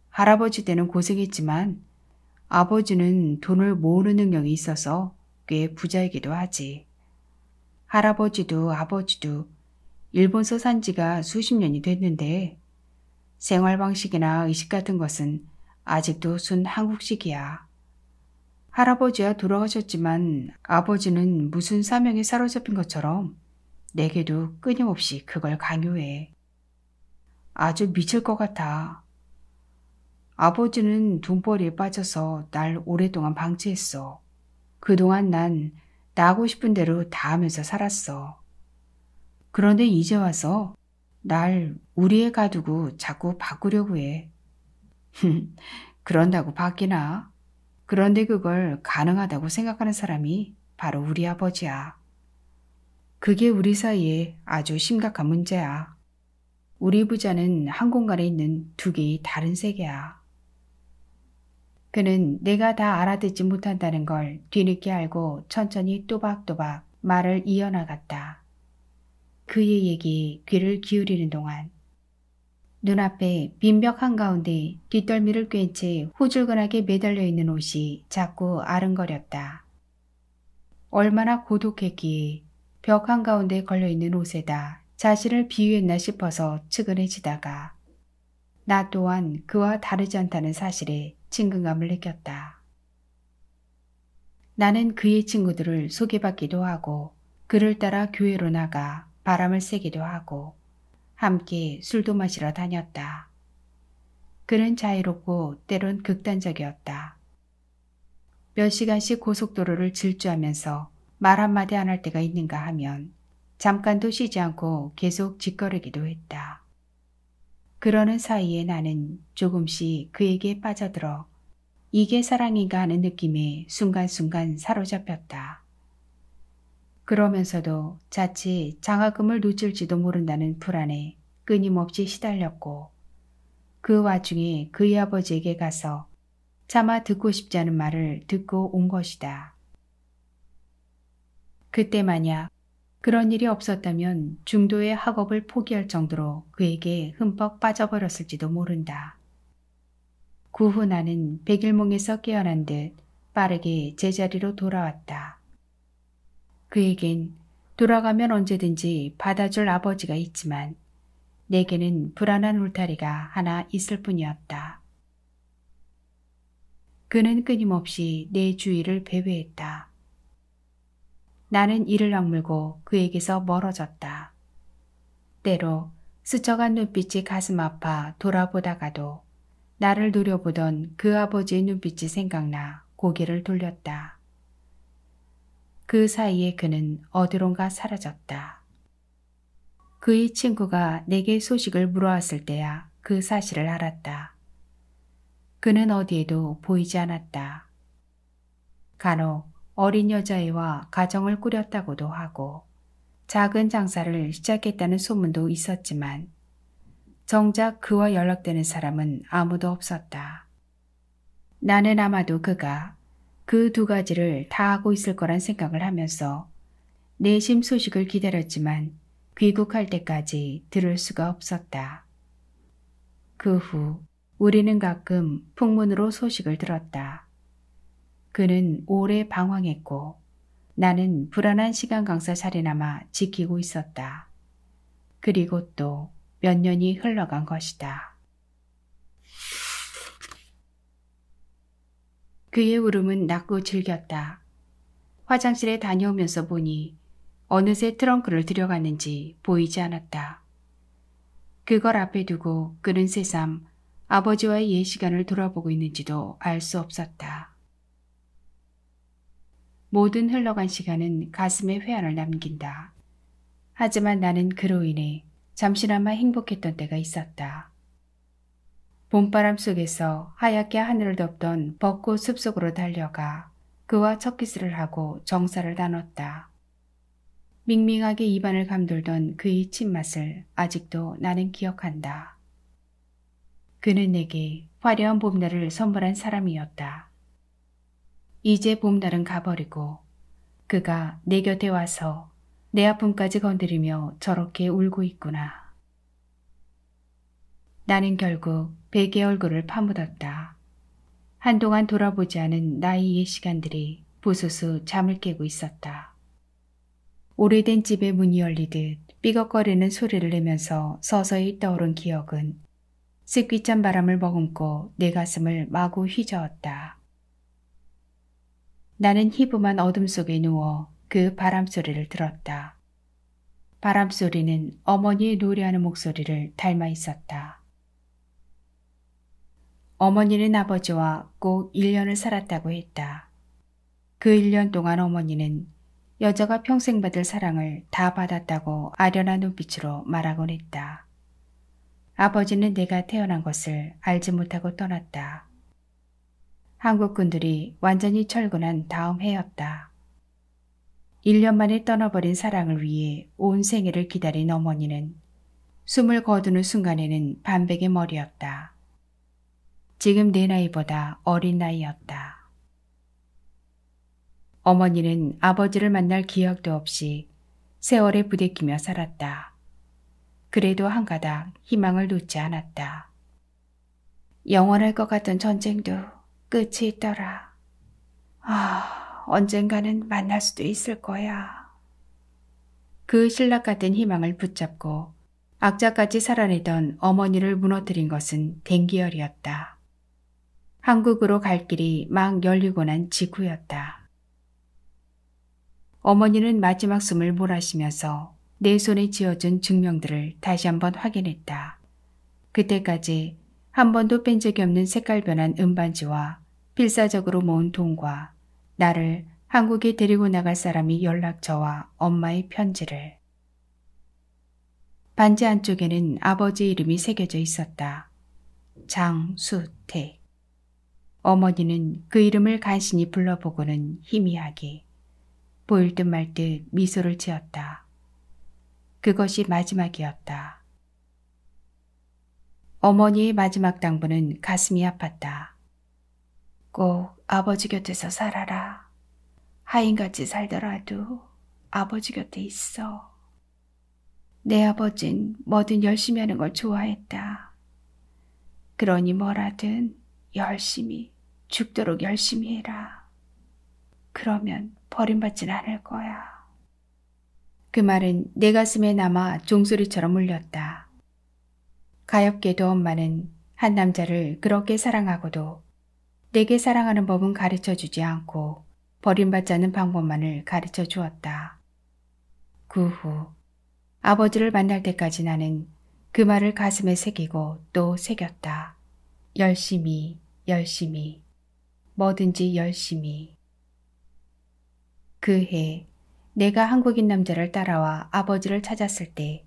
할아버지 때는 고생했지만 아버지는 돈을 모으는 능력이 있어서 꽤 부자이기도 하지. 할아버지도 아버지도 일본서 산 지가 수십 년이 됐는데 생활 방식이나 의식 같은 것은 아직도 순 한국식이야. 할아버지야 돌아가셨지만 아버지는 무슨 사명에 사로잡힌 것처럼 내게도 끊임없이 그걸 강요해. 아주 미칠 것 같아. 아버지는 돈벌이에 빠져서 날 오랫동안 방치했어. 그동안 난 나하고 싶은 대로 다 하면서 살았어. 그런데 이제 와서 날 우리 애 가두고 자꾸 바꾸려고 해. 그런다고 바뀌나? 그런데 그걸 가능하다고 생각하는 사람이 바로 우리 아버지야. 그게 우리 사이에 아주 심각한 문제야. 우리 부자는 한 공간에 있는 두 개의 다른 세계야. 그는 내가 다 알아듣지 못한다는 걸 뒤늦게 알고 천천히 또박또박 말을 이어나갔다. 그의 얘기에 귀를 기울이는 동안 눈앞에 빈벽 한가운데 뒷덜미를 꿰인 채 후줄근하게 매달려 있는 옷이 자꾸 아른거렸다. 얼마나 고독했기에 벽 한가운데 걸려있는 옷에다 자신을 비유했나 싶어서 측은해지다가 나 또한 그와 다르지 않다는 사실에 친근감을 느꼈다. 나는 그의 친구들을 소개받기도 하고 그를 따라 교회로 나가 바람을 쐬기도 하고 함께 술도 마시러 다녔다. 그는 자유롭고 때론 극단적이었다. 몇 시간씩 고속도로를 질주하면서 말 한마디 안 할 때가 있는가 하면 잠깐도 쉬지 않고 계속 짓거리기도 했다. 그러는 사이에 나는 조금씩 그에게 빠져들어 이게 사랑인가 하는 느낌에 순간순간 사로잡혔다. 그러면서도 자칫 장학금을 놓칠지도 모른다는 불안에 끊임없이 시달렸고 그 와중에 그의 아버지에게 가서 차마 듣고 싶지 않은 말을 듣고 온 것이다. 그때 만약 그런 일이 없었다면 중도의 학업을 포기할 정도로 그에게 흠뻑 빠져버렸을지도 모른다. 그 후 나는 백일몽에서 깨어난 듯 빠르게 제자리로 돌아왔다. 그에겐 돌아가면 언제든지 받아줄 아버지가 있지만 내게는 불안한 울타리가 하나 있을 뿐이었다. 그는 끊임없이 내 주위를 배회했다. 나는 이를 악물고 그에게서 멀어졌다. 때로 스쳐간 눈빛이 가슴 아파 돌아보다가도 나를 노려보던 그 아버지의 눈빛이 생각나 고개를 돌렸다. 그 사이에 그는 어디론가 사라졌다. 그의 친구가 내게 소식을 물어왔을 때야 그 사실을 알았다. 그는 어디에도 보이지 않았다. 간혹 어린 여자애와 가정을 꾸렸다고도 하고 작은 장사를 시작했다는 소문도 있었지만 정작 그와 연락되는 사람은 아무도 없었다. 나는 아마도 그가 그 두 가지를 다 하고 있을 거란 생각을 하면서 내심 소식을 기다렸지만 귀국할 때까지 들을 수가 없었다. 그 후 우리는 가끔 풍문으로 소식을 들었다. 그는 오래 방황했고 나는 불안한 시간 강사 자리나마 지키고 있었다. 그리고 또 몇 년이 흘러간 것이다. 그의 울음은 낮고 즐겼다. 화장실에 다녀오면서 보니 어느새 트렁크를 들여갔는지 보이지 않았다. 그걸 앞에 두고 그는 새삼 아버지와의 옛 시간을 돌아보고 있는지도 알 수 없었다. 모든 흘러간 시간은 가슴에 회한을 남긴다. 하지만 나는 그로 인해 잠시나마 행복했던 때가 있었다. 봄바람 속에서 하얗게 하늘을 덮던 벚꽃 숲속으로 달려가 그와 첫 키스를 하고 정사를 나눴다. 밍밍하게 입안을 감돌던 그의 침맛을 아직도 나는 기억한다. 그는 내게 화려한 봄날을 선물한 사람이었다. 이제 봄날은 가버리고 그가 내 곁에 와서 내 아픔까지 건드리며 저렇게 울고 있구나. 나는 결국 베개의 얼굴을 파묻었다. 한동안 돌아보지 않은 나의 옛 시간들이 부스스 잠을 깨고 있었다. 오래된 집의 문이 열리듯 삐걱거리는 소리를 내면서 서서히 떠오른 기억은 습기찬 바람을 머금고 내 가슴을 마구 휘저었다. 나는 희부만 어둠 속에 누워 그 바람 소리를 들었다. 바람 소리는 어머니의 노래하는 목소리를 닮아 있었다. 어머니는 아버지와 꼭 1년을 살았다고 했다. 그 1년 동안 어머니는 여자가 평생 받을 사랑을 다 받았다고 아련한 눈빛으로 말하곤 했다. 아버지는 내가 태어난 것을 알지 못하고 떠났다. 한국군들이 완전히 철군한 다음 해였다. 1년 만에 떠나버린 사랑을 위해 온 생애를 기다린 어머니는 숨을 거두는 순간에는 반백의 머리였다. 지금 내 나이보다 어린 나이였다. 어머니는 아버지를 만날 기억도 없이 세월에 부대끼며 살았다. 그래도 한 가닥 희망을 놓지 않았다. 영원할 것 같던 전쟁도 끝이 있더라. 언젠가는 만날 수도 있을 거야. 그 신락 같은 희망을 붙잡고 악자까지 살아내던 어머니를 무너뜨린 것은 댕기열이었다. 한국으로 갈 길이 막 열리고 난 직후였다. 어머니는 마지막 숨을 몰아쉬면서 내 손에 쥐어준 증명들을 다시 한번 확인했다. 그때까지 한 번도 뺀 적이 없는 색깔 변한 은반지와 필사적으로 모은 돈과 나를 한국에 데리고 나갈 사람이 연락처와 엄마의 편지를. 반지 안쪽에는 아버지의 이름이 새겨져 있었다. 장수택. 어머니는 그 이름을 간신히 불러보고는 희미하게 보일 듯 말 듯 미소를 지었다. 그것이 마지막이었다. 어머니의 마지막 당부는 가슴이 아팠다. 꼭 아버지 곁에서 살아라. 하인같이 살더라도 아버지 곁에 있어. 내 아버진 뭐든 열심히 하는 걸 좋아했다. 그러니 뭐라든 열심히, 죽도록 열심히 해라. 그러면 버림받진 않을 거야. 그 말은 내 가슴에 남아 종소리처럼 울렸다. 가엾게도 엄마는 한 남자를 그렇게 사랑하고도 내게 사랑하는 법은 가르쳐주지 않고 버림받지 않는 방법만을 가르쳐 주었다. 그 후 아버지를 만날 때까지 나는 그 말을 가슴에 새기고 또 새겼다. 열심히, 열심히, 뭐든지 열심히. 그 해 내가 한국인 남자를 따라와 아버지를 찾았을 때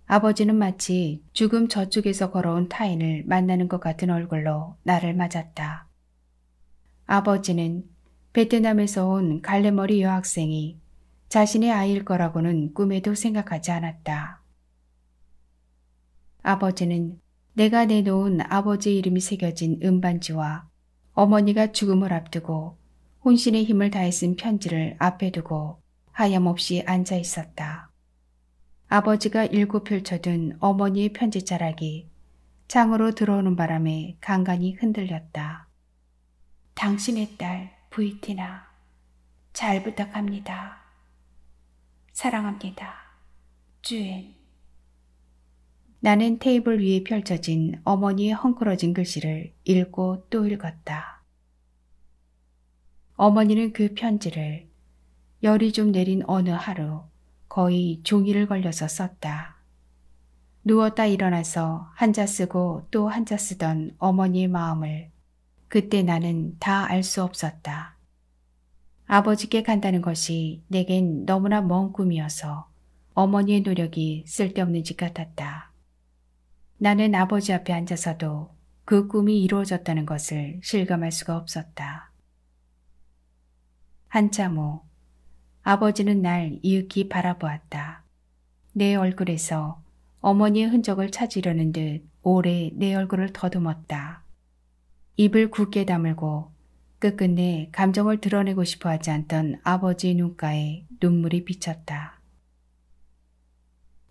아버지는 마치 죽음 저쪽에서 걸어온 타인을 만나는 것 같은 얼굴로 나를 맞았다. 아버지는 베트남에서 온 갈래머리 여학생이 자신의 아이일 거라고는 꿈에도 생각하지 않았다. 아버지는 내가 내놓은 아버지의 이름이 새겨진 은반지와 어머니가 죽음을 앞두고 혼신의 힘을 다해 쓴 편지를 앞에 두고 하염없이 앉아 있었다. 아버지가 읽고 펼쳐둔 어머니의 편지자락이 창으로 들어오는 바람에 간간히 흔들렸다. 당신의 딸 부이티나 잘 부탁합니다. 사랑합니다. 주엔. 나는 테이블 위에 펼쳐진 어머니의 헝클어진 글씨를 읽고 또 읽었다. 어머니는 그 편지를 열이 좀 내린 어느 하루 거의 종일을 걸려서 썼다. 누웠다 일어나서 한자 쓰고 또 한자 쓰던 어머니의 마음을 그때 나는 다 알 수 없었다. 아버지께 간다는 것이 내겐 너무나 먼 꿈이어서 어머니의 노력이 쓸데없는 짓 같았다. 나는 아버지 앞에 앉아서도 그 꿈이 이루어졌다는 것을 실감할 수가 없었다. 한참 후 아버지는 날 이윽기 바라보았다. 내 얼굴에서 어머니의 흔적을 찾으려는 듯 오래 내 얼굴을 더듬었다. 입을 굳게 다물고 끝끝내 감정을 드러내고 싶어 하지 않던 아버지의 눈가에 눈물이 비쳤다.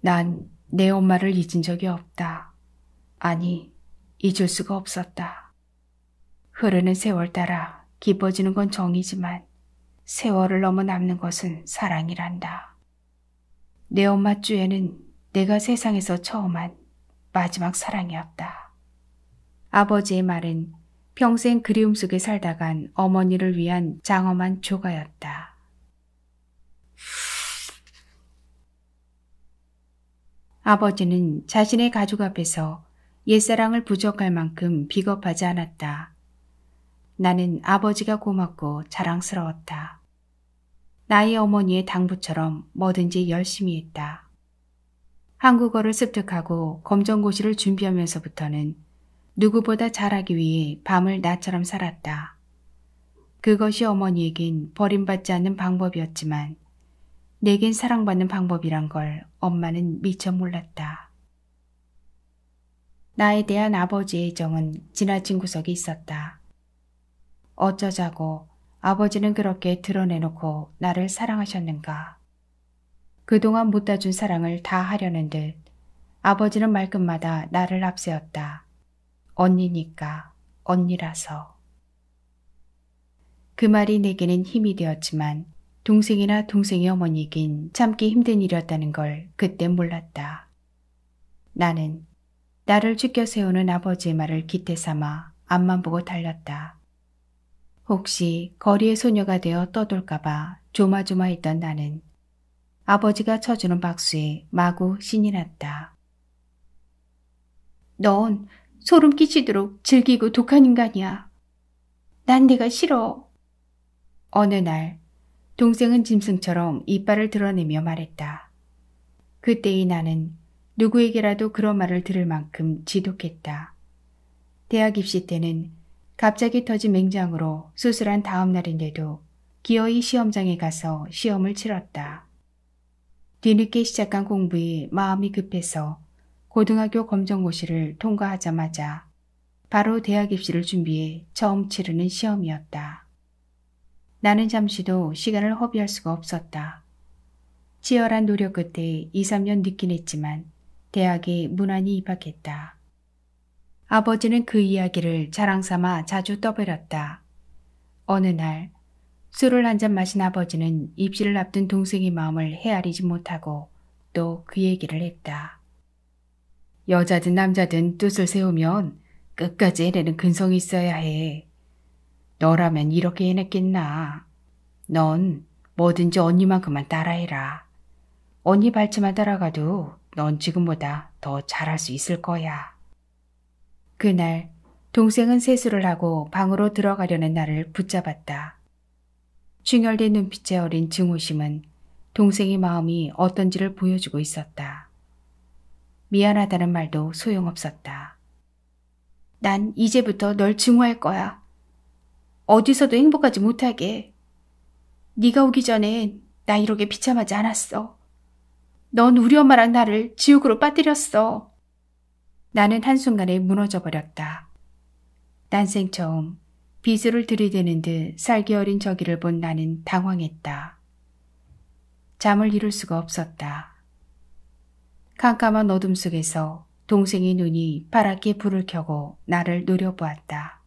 난 내 엄마를 잊은 적이 없다. 아니, 잊을 수가 없었다. 흐르는 세월 따라 깊어지는 건 정이지만 세월을 넘어 남는 것은 사랑이란다. 내 엄마 쭈에는 내가 세상에서 처음 한 마지막 사랑이었다. 아버지의 말은 평생 그리움 속에 살다간 어머니를 위한 장엄한 조가였다. 아버지는 자신의 가족 앞에서 옛사랑을 부족할 만큼 비겁하지 않았다. 나는 아버지가 고맙고 자랑스러웠다. 나의 어머니의 당부처럼 뭐든지 열심히 했다. 한국어를 습득하고 검정고시를 준비하면서부터는 누구보다 잘하기 위해 밤을 낮처럼 살았다. 그것이 어머니에겐 버림받지 않는 방법이었지만 내겐 사랑받는 방법이란 걸 엄마는 미처 몰랐다. 나에 대한 아버지의 애정은 지나친 구석이 있었다. 어쩌자고 아버지는 그렇게 드러내놓고 나를 사랑하셨는가. 그동안 못다 준 사랑을 다 하려는 듯 아버지는 말끝마다 나를 앞세웠다. 언니니까, 언니라서. 그 말이 내게는 힘이 되었지만 동생이나 동생의 어머니에겐 참기 힘든 일이었다는 걸 그때 몰랐다. 나는 나를 죽여 세우는 아버지의 말을 기대 삼아 앞만 보고 달렸다. 혹시 거리의 소녀가 되어 떠돌까봐 조마조마했던 나는 아버지가 쳐주는 박수에 마구 신이 났다. 넌 소름 끼치도록 즐기고 독한 인간이야. 난 네가 싫어. 어느 날 동생은 짐승처럼 이빨을 드러내며 말했다. 그때의 나는 누구에게라도 그런 말을 들을 만큼 지독했다. 대학 입시 때는 갑자기 터진 맹장으로 수술한 다음 날인데도 기어이 시험장에 가서 시험을 치렀다. 뒤늦게 시작한 공부에 마음이 급해서 고등학교 검정고시를 통과하자마자 바로 대학 입시를 준비해 처음 치르는 시험이었다. 나는 잠시도 시간을 허비할 수가 없었다. 치열한 노력 끝에 2, 3년 늦긴 했지만 대학에 무난히 입학했다. 아버지는 그 이야기를 자랑삼아 자주 떠벌였다. 어느 날 술을 한 잔 마신 아버지는 입시를 앞둔 동생의 마음을 헤아리지 못하고 또 그 얘기를 했다. 여자든 남자든 뜻을 세우면 끝까지 해내는 근성이 있어야 해. 너라면 이렇게 해냈겠나. 넌 뭐든지 언니만큼만 따라해라. 언니 발치만 따라가도 넌 지금보다 더 잘할 수 있을 거야. 그날 동생은 세수를 하고 방으로 들어가려는 나를 붙잡았다. 충혈된 눈빛에 어린 증오심은 동생의 마음이 어떤지를 보여주고 있었다. 미안하다는 말도 소용없었다. 난 이제부터 널 증오할 거야. 어디서도 행복하지 못하게. 네가 오기 전엔 나 이렇게 비참하지 않았어. 넌 우리 엄마랑 나를 지옥으로 빠뜨렸어. 나는 한순간에 무너져 버렸다. 난생 처음 비수를 들이대는 듯 살기 어린 저기를 본 나는 당황했다. 잠을 이룰 수가 없었다. 캄캄한 어둠 속에서 동생의 눈이 파랗게 불을 켜고 나를 노려보았다.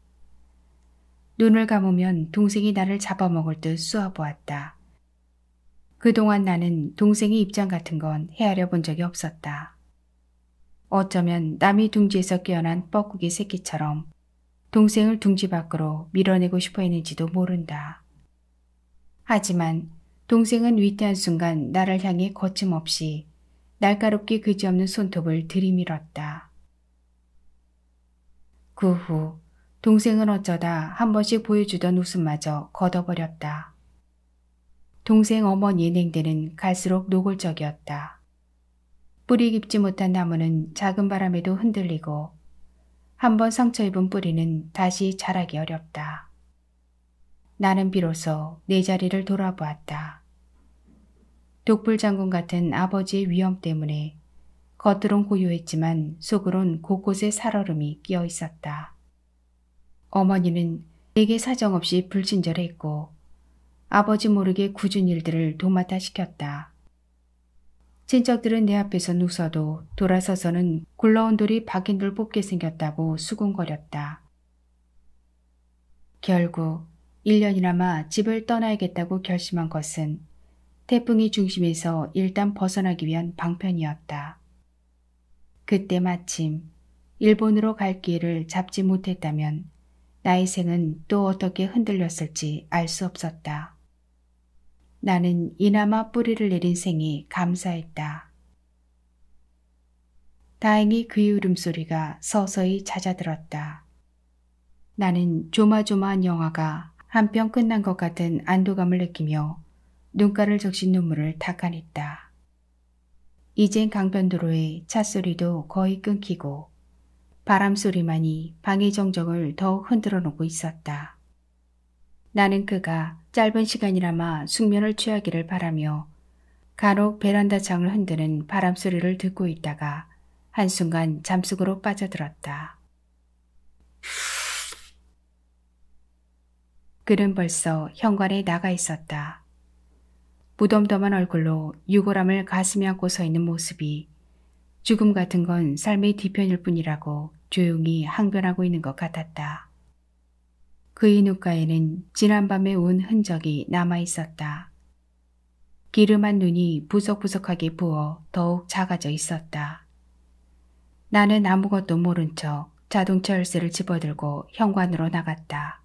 눈을 감으면 동생이 나를 잡아먹을 듯 쏘아보았다. 그동안 나는 동생의 입장 같은 건 헤아려 본 적이 없었다. 어쩌면 남이 둥지에서 깨어난 뻐꾸기 새끼처럼 동생을 둥지 밖으로 밀어내고 싶어 했는지도 모른다. 하지만 동생은 위태한 순간 나를 향해 거침없이 날카롭게 그지없는 손톱을 들이밀었다. 그 후 동생은 어쩌다 한 번씩 보여주던 웃음마저 걷어버렸다. 동생 어머니의 냉대는 갈수록 노골적이었다. 뿌리 깊지 못한 나무는 작은 바람에도 흔들리고 한번 상처 입은 뿌리는 다시 자라기 어렵다. 나는 비로소 내 자리를 돌아보았다. 독불장군 같은 아버지의 위험 때문에 겉으론 고요했지만 속으론 곳곳에 살얼음이 끼어 있었다. 어머니는 내게 사정없이 불친절했고 아버지 모르게 굳은 일들을 도맡아 시켰다. 친척들은 내 앞에서 웃어도 돌아서서는 굴러온 돌이 박힌돌 뽑게 생겼다고 수군거렸다. 결국 1년이나마 집을 떠나야겠다고 결심한 것은 태풍의 중심에서 일단 벗어나기 위한 방편이었다. 그때 마침 일본으로 갈 기회를 잡지 못했다면 나의 생은 또 어떻게 흔들렸을지 알 수 없었다. 나는 이나마 뿌리를 내린 생이 감사했다. 다행히 그의 울음소리가 서서히 잦아들었다. 나는 조마조마한 영화가 한편 끝난 것 같은 안도감을 느끼며 눈가를 적신 눈물을 닦아냈다. 이젠 강변도로의 찻소리도 거의 끊기고 바람소리만이 방의 정적을 더욱 흔들어 놓고 있었다. 나는 그가 짧은 시간이나마 숙면을 취하기를 바라며 간혹 베란다 창을 흔드는 바람소리를 듣고 있다가 한순간 잠속으로 빠져들었다. 그는 벌써 현관에 나가 있었다. 무덤덤한 얼굴로 유골함을 가슴에 안고 서 있는 모습이 죽음 같은 건 삶의 뒤편일 뿐이라고 조용히 항변하고 있는 것 같았다. 그의 눈가에는 지난밤에 온 흔적이 남아 있었다. 기름한 눈이 부석부석하게 부어 더욱 작아져 있었다. 나는 아무것도 모른 척 자동차 열쇠를 집어들고 현관으로 나갔다.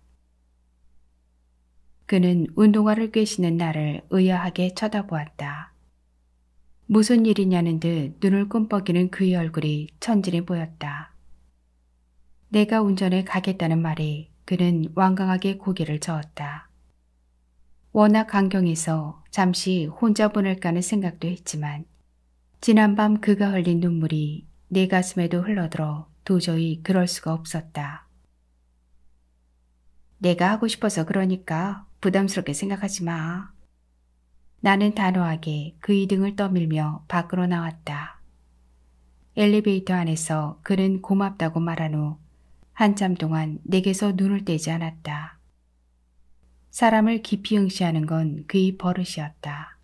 그는 운동화를 꿰시는 나를 의아하게 쳐다보았다. 무슨 일이냐는 듯 눈을 끔뻑이는 그의 얼굴이 천진해 보였다. 내가 운전해 가겠다는 말에 그는 완강하게 고개를 저었다. 워낙 강경해서 잠시 혼자 보낼까 하는 생각도 했지만 지난밤 그가 흘린 눈물이 내 가슴에도 흘러들어 도저히 그럴 수가 없었다. 내가 하고 싶어서 그러니까 부담스럽게 생각하지 마. 나는 단호하게 그의 등을 떠밀며 밖으로 나왔다. 엘리베이터 안에서 그는 고맙다고 말한 후 한참 동안 내게서 눈을 떼지 않았다. 사람을 깊이 응시하는 건 그의 버릇이었다.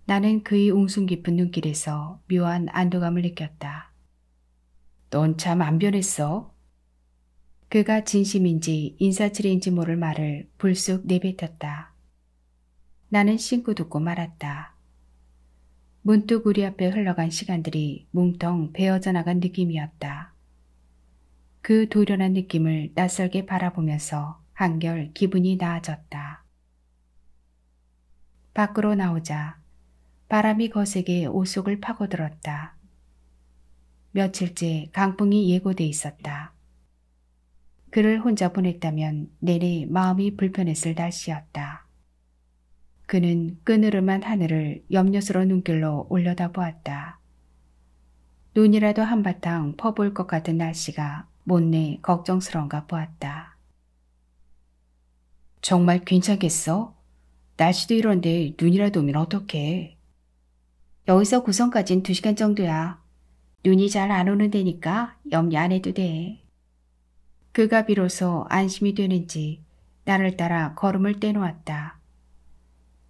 나는 그의 웅숭 깊은 눈길에서 묘한 안도감을 느꼈다. 넌 참 안 변했어? 그가 진심인지 인사치레인지 모를 말을 불쑥 내뱉었다. 나는 싱긋 웃고 말았다. 문득 우리 앞에 흘러간 시간들이 뭉텅 베어져 나간 느낌이었다. 그 도련한 느낌을 낯설게 바라보면서 한결 기분이 나아졌다. 밖으로 나오자 바람이 거세게 옷 속을 파고들었다. 며칠째 강풍이 예고돼 있었다. 그를 혼자 보냈다면 내내 마음이 불편했을 날씨였다. 그는 끄느름한 하늘을 염려스러운 눈길로 올려다보았다. 눈이라도 한바탕 퍼부을 것 같은 날씨가 못내 걱정스러운가 보았다. 정말 괜찮겠어? 날씨도 이런데 눈이라도 오면 어떡해? 여기서 구성까진 2시간 정도야. 눈이 잘 안 오는 데니까 염려 안 해도 돼. 그가 비로소 안심이 되는지 나를 따라 걸음을 떼놓았다.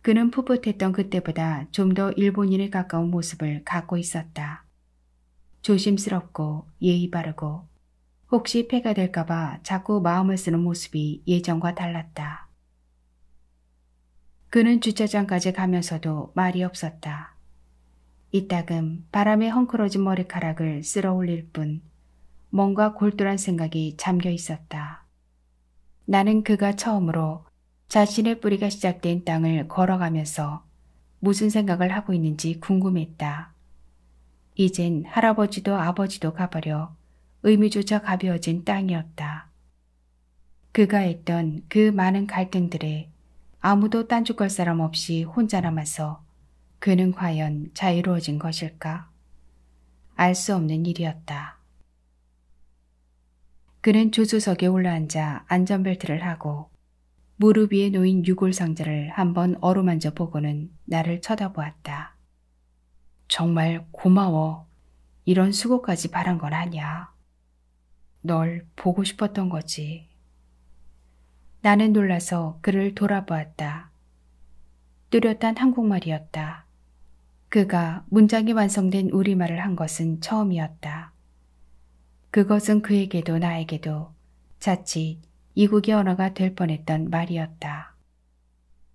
그는 풋풋했던 그때보다 좀 더 일본인에 가까운 모습을 갖고 있었다. 조심스럽고 예의 바르고 혹시 폐가 될까봐 자꾸 마음을 쓰는 모습이 예전과 달랐다. 그는 주차장까지 가면서도 말이 없었다. 이따금 바람에 헝클어진 머리카락을 쓸어 올릴 뿐 뭔가 골똘한 생각이 잠겨 있었다. 나는 그가 처음으로 자신의 뿌리가 시작된 땅을 걸어가면서 무슨 생각을 하고 있는지 궁금했다. 이젠 할아버지도 아버지도 가버려 의미조차 가벼워진 땅이었다. 그가 했던 그 많은 갈등들에 아무도 딴죽걸 사람 없이 혼자 남아서 그는 과연 자유로워진 것일까? 알 수 없는 일이었다. 그는 조수석에 올라앉아 안전벨트를 하고 무릎 위에 놓인 유골 상자를 한번 어루만져 보고는 나를 쳐다보았다. 정말 고마워. 이런 수고까지 바란 건 아니야. 널 보고 싶었던 거지. 나는 놀라서 그를 돌아보았다. 뚜렷한 한국말이었다. 그가 문장이 완성된 우리말을 한 것은 처음이었다. 그것은 그에게도 나에게도 자칫 이국의 언어가 될 뻔했던 말이었다.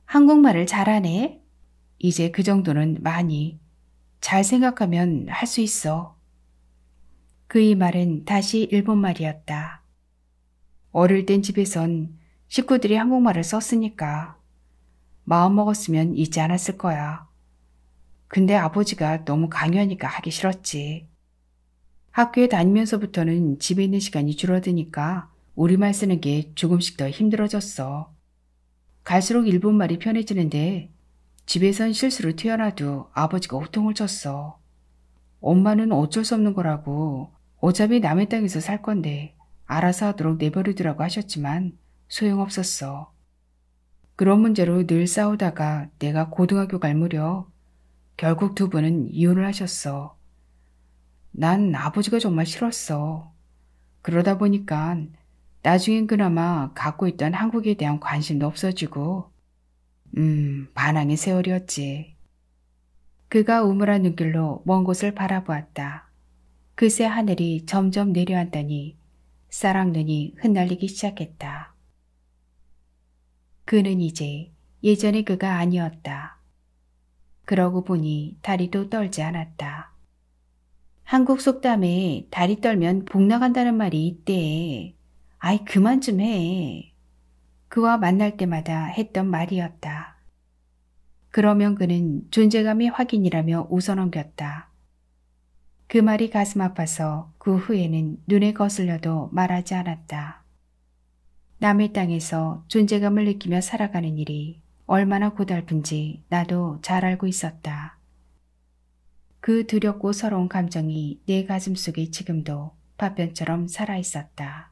한국말을 잘하네? 이제 그 정도는 많이. 잘 생각하면 할 수 있어. 그의 말은 다시 일본말이었다. 어릴 땐 집에선 식구들이 한국말을 썼으니까 마음먹었으면 잊지 않았을 거야. 근데 아버지가 너무 강요하니까 하기 싫었지. 학교에 다니면서부터는 집에 있는 시간이 줄어드니까 우리말 쓰는 게 조금씩 더 힘들어졌어. 갈수록 일본말이 편해지는데 집에선 실수를 튀어나와도 아버지가 호통을 쳤어. 엄마는 어쩔 수 없는 거라고 어차피 남의 땅에서 살 건데 알아서 하도록 내버리두라고 하셨지만 소용없었어. 그런 문제로 늘 싸우다가 내가 고등학교 갈 무렵 결국 두 분은 이혼을 하셨어. 난 아버지가 정말 싫었어. 그러다 보니까 나중엔 그나마 갖고 있던 한국에 대한 관심도 없어지고 반항의 세월이었지. 그가 우물한 눈길로 먼 곳을 바라보았다. 그새 하늘이 점점 내려앉다니 쌀랑눈이 흩날리기 시작했다. 그는 이제 예전의 그가 아니었다. 그러고 보니 다리도 떨지 않았다. 한국 속담에 다리 떨면 복 나간다는 말이 있대. 아이 그만 좀 해. 그와 만날 때마다 했던 말이었다. 그러면 그는 존재감의 확인이라며 웃어넘겼다. 그 말이 가슴 아파서 그 후에는 눈에 거슬려도 말하지 않았다. 남의 땅에서 존재감을 느끼며 살아가는 일이 얼마나 고달픈지 나도 잘 알고 있었다. 그 두렵고 서러운 감정이 내 가슴 속에 지금도 파편처럼 살아있었다.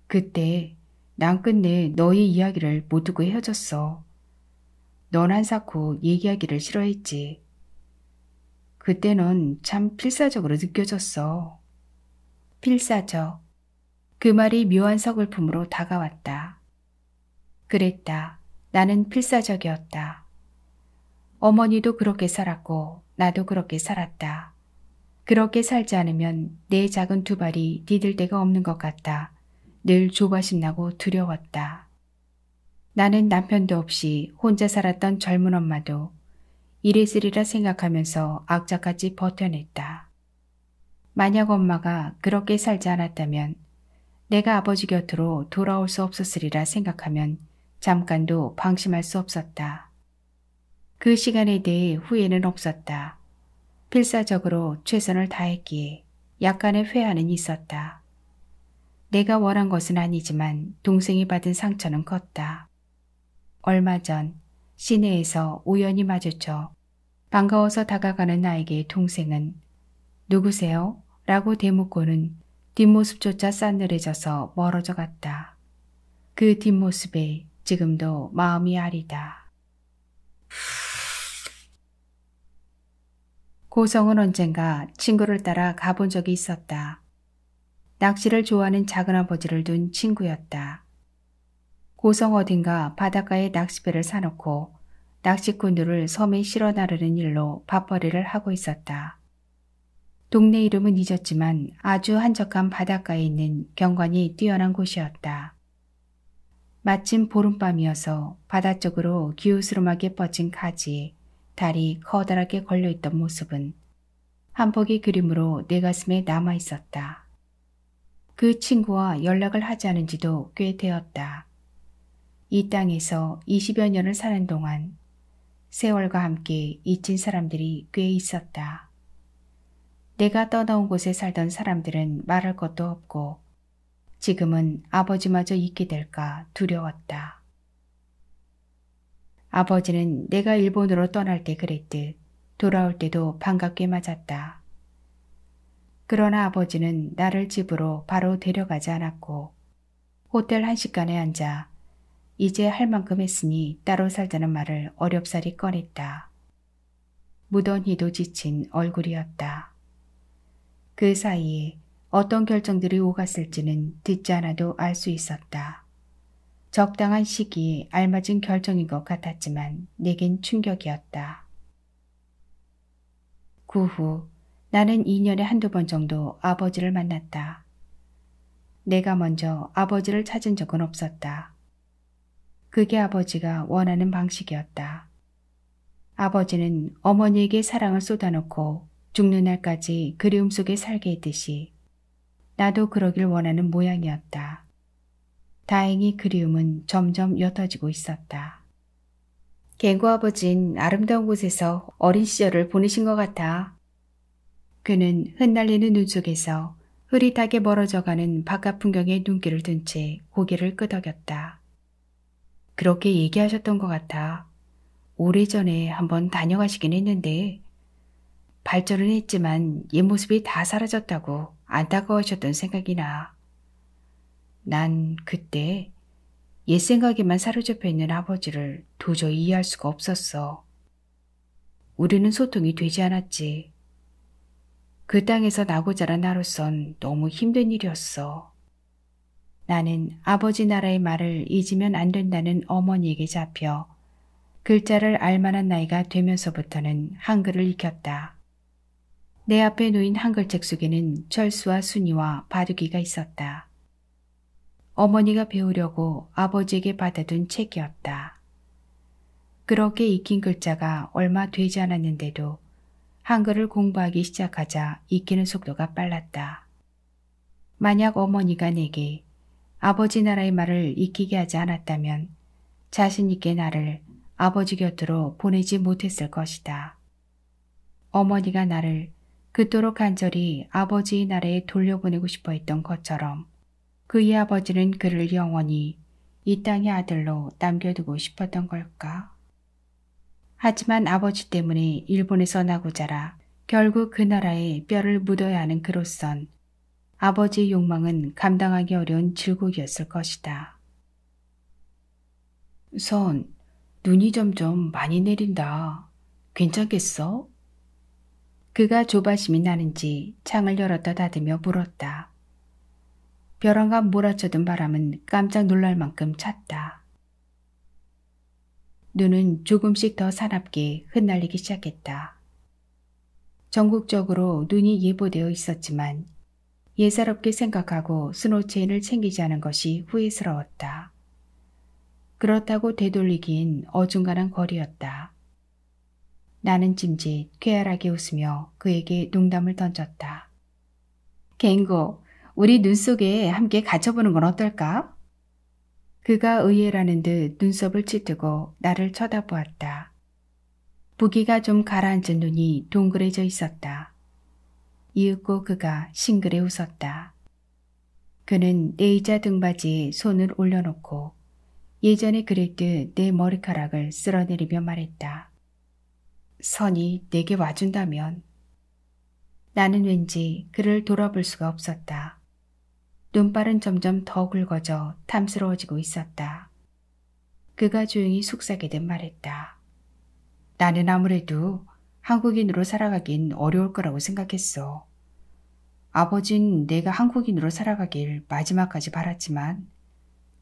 그때 난 끝내 너의 이야기를 못 듣고 헤어졌어. 넌 한사코 얘기하기를 싫어했지. 그때 넌 참 필사적으로 느껴졌어. 필사적. 그 말이 묘한 서글픔으로 다가왔다. 그랬다. 나는 필사적이었다. 어머니도 그렇게 살았고 나도 그렇게 살았다. 그렇게 살지 않으면 내 작은 두 발이 디딜 데가 없는 것 같다. 늘 조바심 나고 두려웠다. 나는 남편도 없이 혼자 살았던 젊은 엄마도 이랬으리라 생각하면서 악착같이 버텨냈다. 만약 엄마가 그렇게 살지 않았다면 내가 아버지 곁으로 돌아올 수 없었으리라 생각하면 잠깐도 방심할 수 없었다. 그 시간에 대해 후회는 없었다. 필사적으로 최선을 다했기에 약간의 회한은 있었다. 내가 원한 것은 아니지만 동생이 받은 상처는 컸다. 얼마 전 시내에서 우연히 마주쳐 반가워서 다가가는 나에게 동생은 누구세요? 라고 대묻고는 뒷모습조차 싸늘해져서 멀어져 갔다. 그 뒷모습에 지금도 마음이 아리다. 고성은 언젠가 친구를 따라 가본 적이 있었다. 낚시를 좋아하는 작은아버지를 둔 친구였다. 고성 어딘가 바닷가에 낚시배를 사놓고 낚시꾼들을 섬에 실어 나르는 일로 밥벌이를 하고 있었다. 동네 이름은 잊었지만 아주 한적한 바닷가에 있는 경관이 뛰어난 곳이었다. 마침 보름밤이어서 바다 쪽으로 기우스름하게 뻗친 가지에 달이 커다랗게 걸려있던 모습은 한 폭의 그림으로 내 가슴에 남아있었다. 그 친구와 연락을 하지 않은 지도 꽤 되었다. 이 땅에서 20여 년을 사는 동안 세월과 함께 잊힌 사람들이 꽤 있었다. 내가 떠나온 곳에 살던 사람들은 말할 것도 없고 지금은 아버지마저 잊게 될까 두려웠다. 아버지는 내가 일본으로 떠날 때 그랬듯 돌아올 때도 반갑게 맞았다. 그러나 아버지는 나를 집으로 바로 데려가지 않았고 호텔 한식간에 앉아 이제 할 만큼 했으니 따로 살자는 말을 어렵사리 꺼냈다. 무던히도 지친 얼굴이었다. 그 사이에 어떤 결정들이 오갔을지는 듣지 않아도 알 수 있었다. 적당한 시기에 알맞은 결정인 것 같았지만 내겐 충격이었다. 그 후 나는 2년에 한두 번 정도 아버지를 만났다. 내가 먼저 아버지를 찾은 적은 없었다. 그게 아버지가 원하는 방식이었다. 아버지는 어머니에게 사랑을 쏟아놓고 죽는 날까지 그리움 속에 살게 했듯이 나도 그러길 원하는 모양이었다. 다행히 그리움은 점점 옅어지고 있었다. 갱구 아버진 아름다운 곳에서 어린 시절을 보내신 것 같아. 그는 흩날리는 눈 속에서 흐릿하게 멀어져가는 바깥 풍경에 눈길을 둔 채 고개를 끄덕였다. 그렇게 얘기하셨던 것 같아. 오래전에 한번 다녀가시긴 했는데 발전은 했지만 옛 모습이 다 사라졌다고 안타까워하셨던 생각이 나. 난 그때 옛 생각에만 사로잡혀 있는 아버지를 도저히 이해할 수가 없었어. 우리는 소통이 되지 않았지. 그 땅에서 나고 자란 나로선 너무 힘든 일이었어. 나는 아버지 나라의 말을 잊으면 안 된다는 어머니에게 잡혀 글자를 알만한 나이가 되면서부터는 한글을 익혔다. 내 앞에 놓인 한글책 속에는 철수와 순이와 바둑이가 있었다. 어머니가 배우려고 아버지에게 받아둔 책이었다. 그렇게 익힌 글자가 얼마 되지 않았는데도 한글을 공부하기 시작하자 익히는 속도가 빨랐다. 만약 어머니가 내게 아버지 나라의 말을 익히게 하지 않았다면 자신 있게 나를 아버지 곁으로 보내지 못했을 것이다. 어머니가 나를 그토록 간절히 아버지의 나라에 돌려보내고 싶어 했던 것처럼 그의 아버지는 그를 영원히 이 땅의 아들로 남겨두고 싶었던 걸까? 하지만 아버지 때문에 일본에서 나고 자라 결국 그 나라에 뼈를 묻어야 하는 그로선 아버지의 욕망은 감당하기 어려운 질곡이었을 것이다. 선, 눈이 점점 많이 내린다. 괜찮겠어? 그가 조바심이 나는지 창을 열었다 닫으며 물었다. 벼랑과 몰아쳐든 바람은 깜짝 놀랄 만큼 찼다. 눈은 조금씩 더 사납게 흩날리기 시작했다. 전국적으로 눈이 예보되어 있었지만 예사롭게 생각하고 스노체인을 챙기지 않은 것이 후회스러웠다. 그렇다고 되돌리기엔 어중간한 거리였다. 나는 짐짓 쾌활하게 웃으며 그에게 농담을 던졌다. 갱고, 우리 눈 속에 함께 갇혀보는 건 어떨까? 그가 의외라는 듯 눈썹을 찌뜨고 나를 쳐다보았다. 부기가 좀 가라앉은 눈이 동그래져 있었다. 이윽고 그가 싱그레 웃었다. 그는 내 의자 등받이에 손을 올려놓고 예전에 그랬듯 내 머리카락을 쓸어내리며 말했다. 선이 내게 와준다면. 나는 왠지 그를 돌아볼 수가 없었다. 눈발은 점점 더 굵어져 탐스러워지고 있었다. 그가 조용히 속삭이듯 말했다. 나는 아무래도 한국인으로 살아가긴 어려울 거라고 생각했어. 아버진 내가 한국인으로 살아가길 마지막까지 바랐지만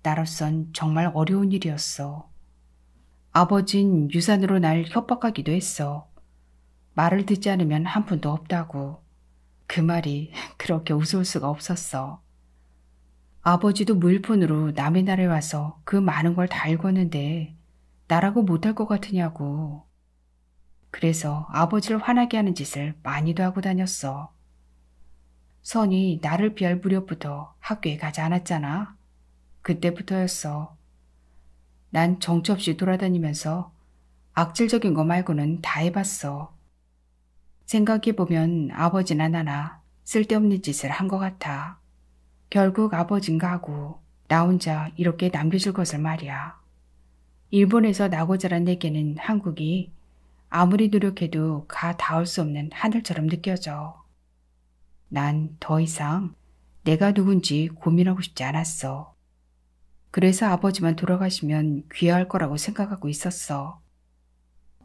나로선 정말 어려운 일이었어. 아버진 유산으로 날 협박하기도 했어. 말을 듣지 않으면 한 푼도 없다고. 그 말이 그렇게 우스울 수가 없었어. 아버지도 무일푼으로 남의 나라에 와서 그 많은 걸 다 읽었는데 나라고 못할 것 같으냐고. 그래서 아버지를 화나게 하는 짓을 많이도 하고 다녔어. 선이 나를 피할 무렵부터 학교에 가지 않았잖아. 그때부터였어. 난 정처 없이 돌아다니면서 악질적인 거 말고는 다 해봤어. 생각해보면 아버지나 나나 쓸데없는 짓을 한 것 같아. 결국 아버진 가고 나 혼자 이렇게 남겨질 것을 말이야. 일본에서 나고 자란 내게는 한국이 아무리 노력해도 가 닿을 수 없는 하늘처럼 느껴져. 난 더 이상 내가 누군지 고민하고 싶지 않았어. 그래서 아버지만 돌아가시면 귀화할 거라고 생각하고 있었어.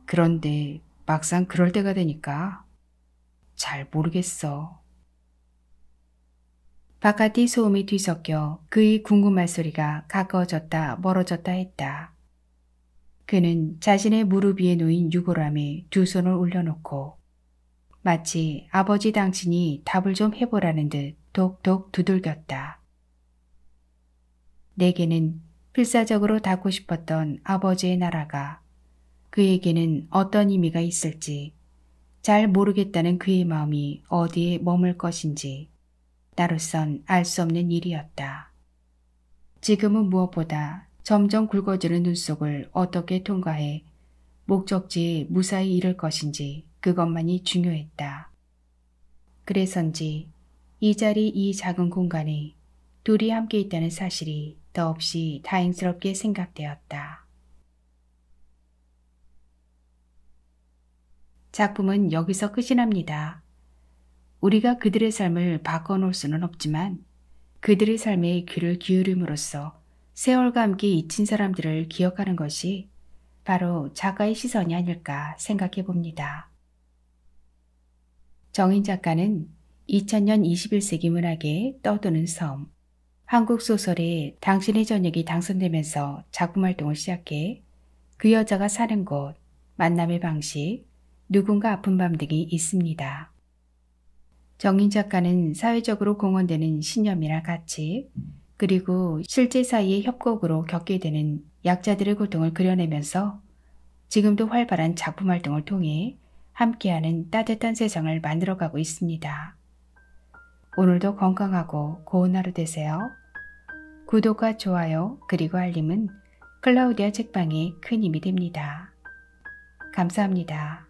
그런데 막상 그럴 때가 되니까 잘 모르겠어. 바깥이 소음이 뒤섞여 그의 궁금할 소리가 가까워졌다 멀어졌다 했다. 그는 자신의 무릎 위에 놓인 유골함에 두 손을 올려놓고 마치 아버지 당신이 답을 좀 해보라는 듯 독독 두들겼다. 내게는 필사적으로 닿고 싶었던 아버지의 나라가 그에게는 어떤 의미가 있을지 잘 모르겠다는 그의 마음이 어디에 머물 것인지 나로선 알 수 없는 일이었다. 지금은 무엇보다 점점 굵어지는 눈 속을 어떻게 통과해 목적지에 무사히 이를 것인지 그것만이 중요했다. 그래서인지 이 자리 이 작은 공간에 둘이 함께 있다는 사실이 더없이 다행스럽게 생각되었다. 작품은 여기서 끝이 납니다. 우리가 그들의 삶을 바꿔놓을 수는 없지만 그들의 삶에 귀를 기울임으로써 세월과 함께 잊힌 사람들을 기억하는 것이 바로 작가의 시선이 아닐까 생각해 봅니다. 정인 작가는 2000년 21세기 문학의 떠도는 섬, 한국 소설에 당신의 저녁이 당선되면서 작품 활동을 시작해 그 여자가 사는 곳, 만남의 방식, 누군가 아픈 밤 등이 있습니다. 정인 작가는 사회적으로 공헌되는 신념이나 가치, 그리고 실제 사이의 협곡으로 겪게 되는 약자들의 고통을 그려내면서 지금도 활발한 작품 활동을 통해 함께하는 따뜻한 세상을 만들어가고 있습니다. 오늘도 건강하고 고운 하루 되세요. 구독과 좋아요 그리고 알림은 클라우디아 책방에 큰 힘이 됩니다. 감사합니다.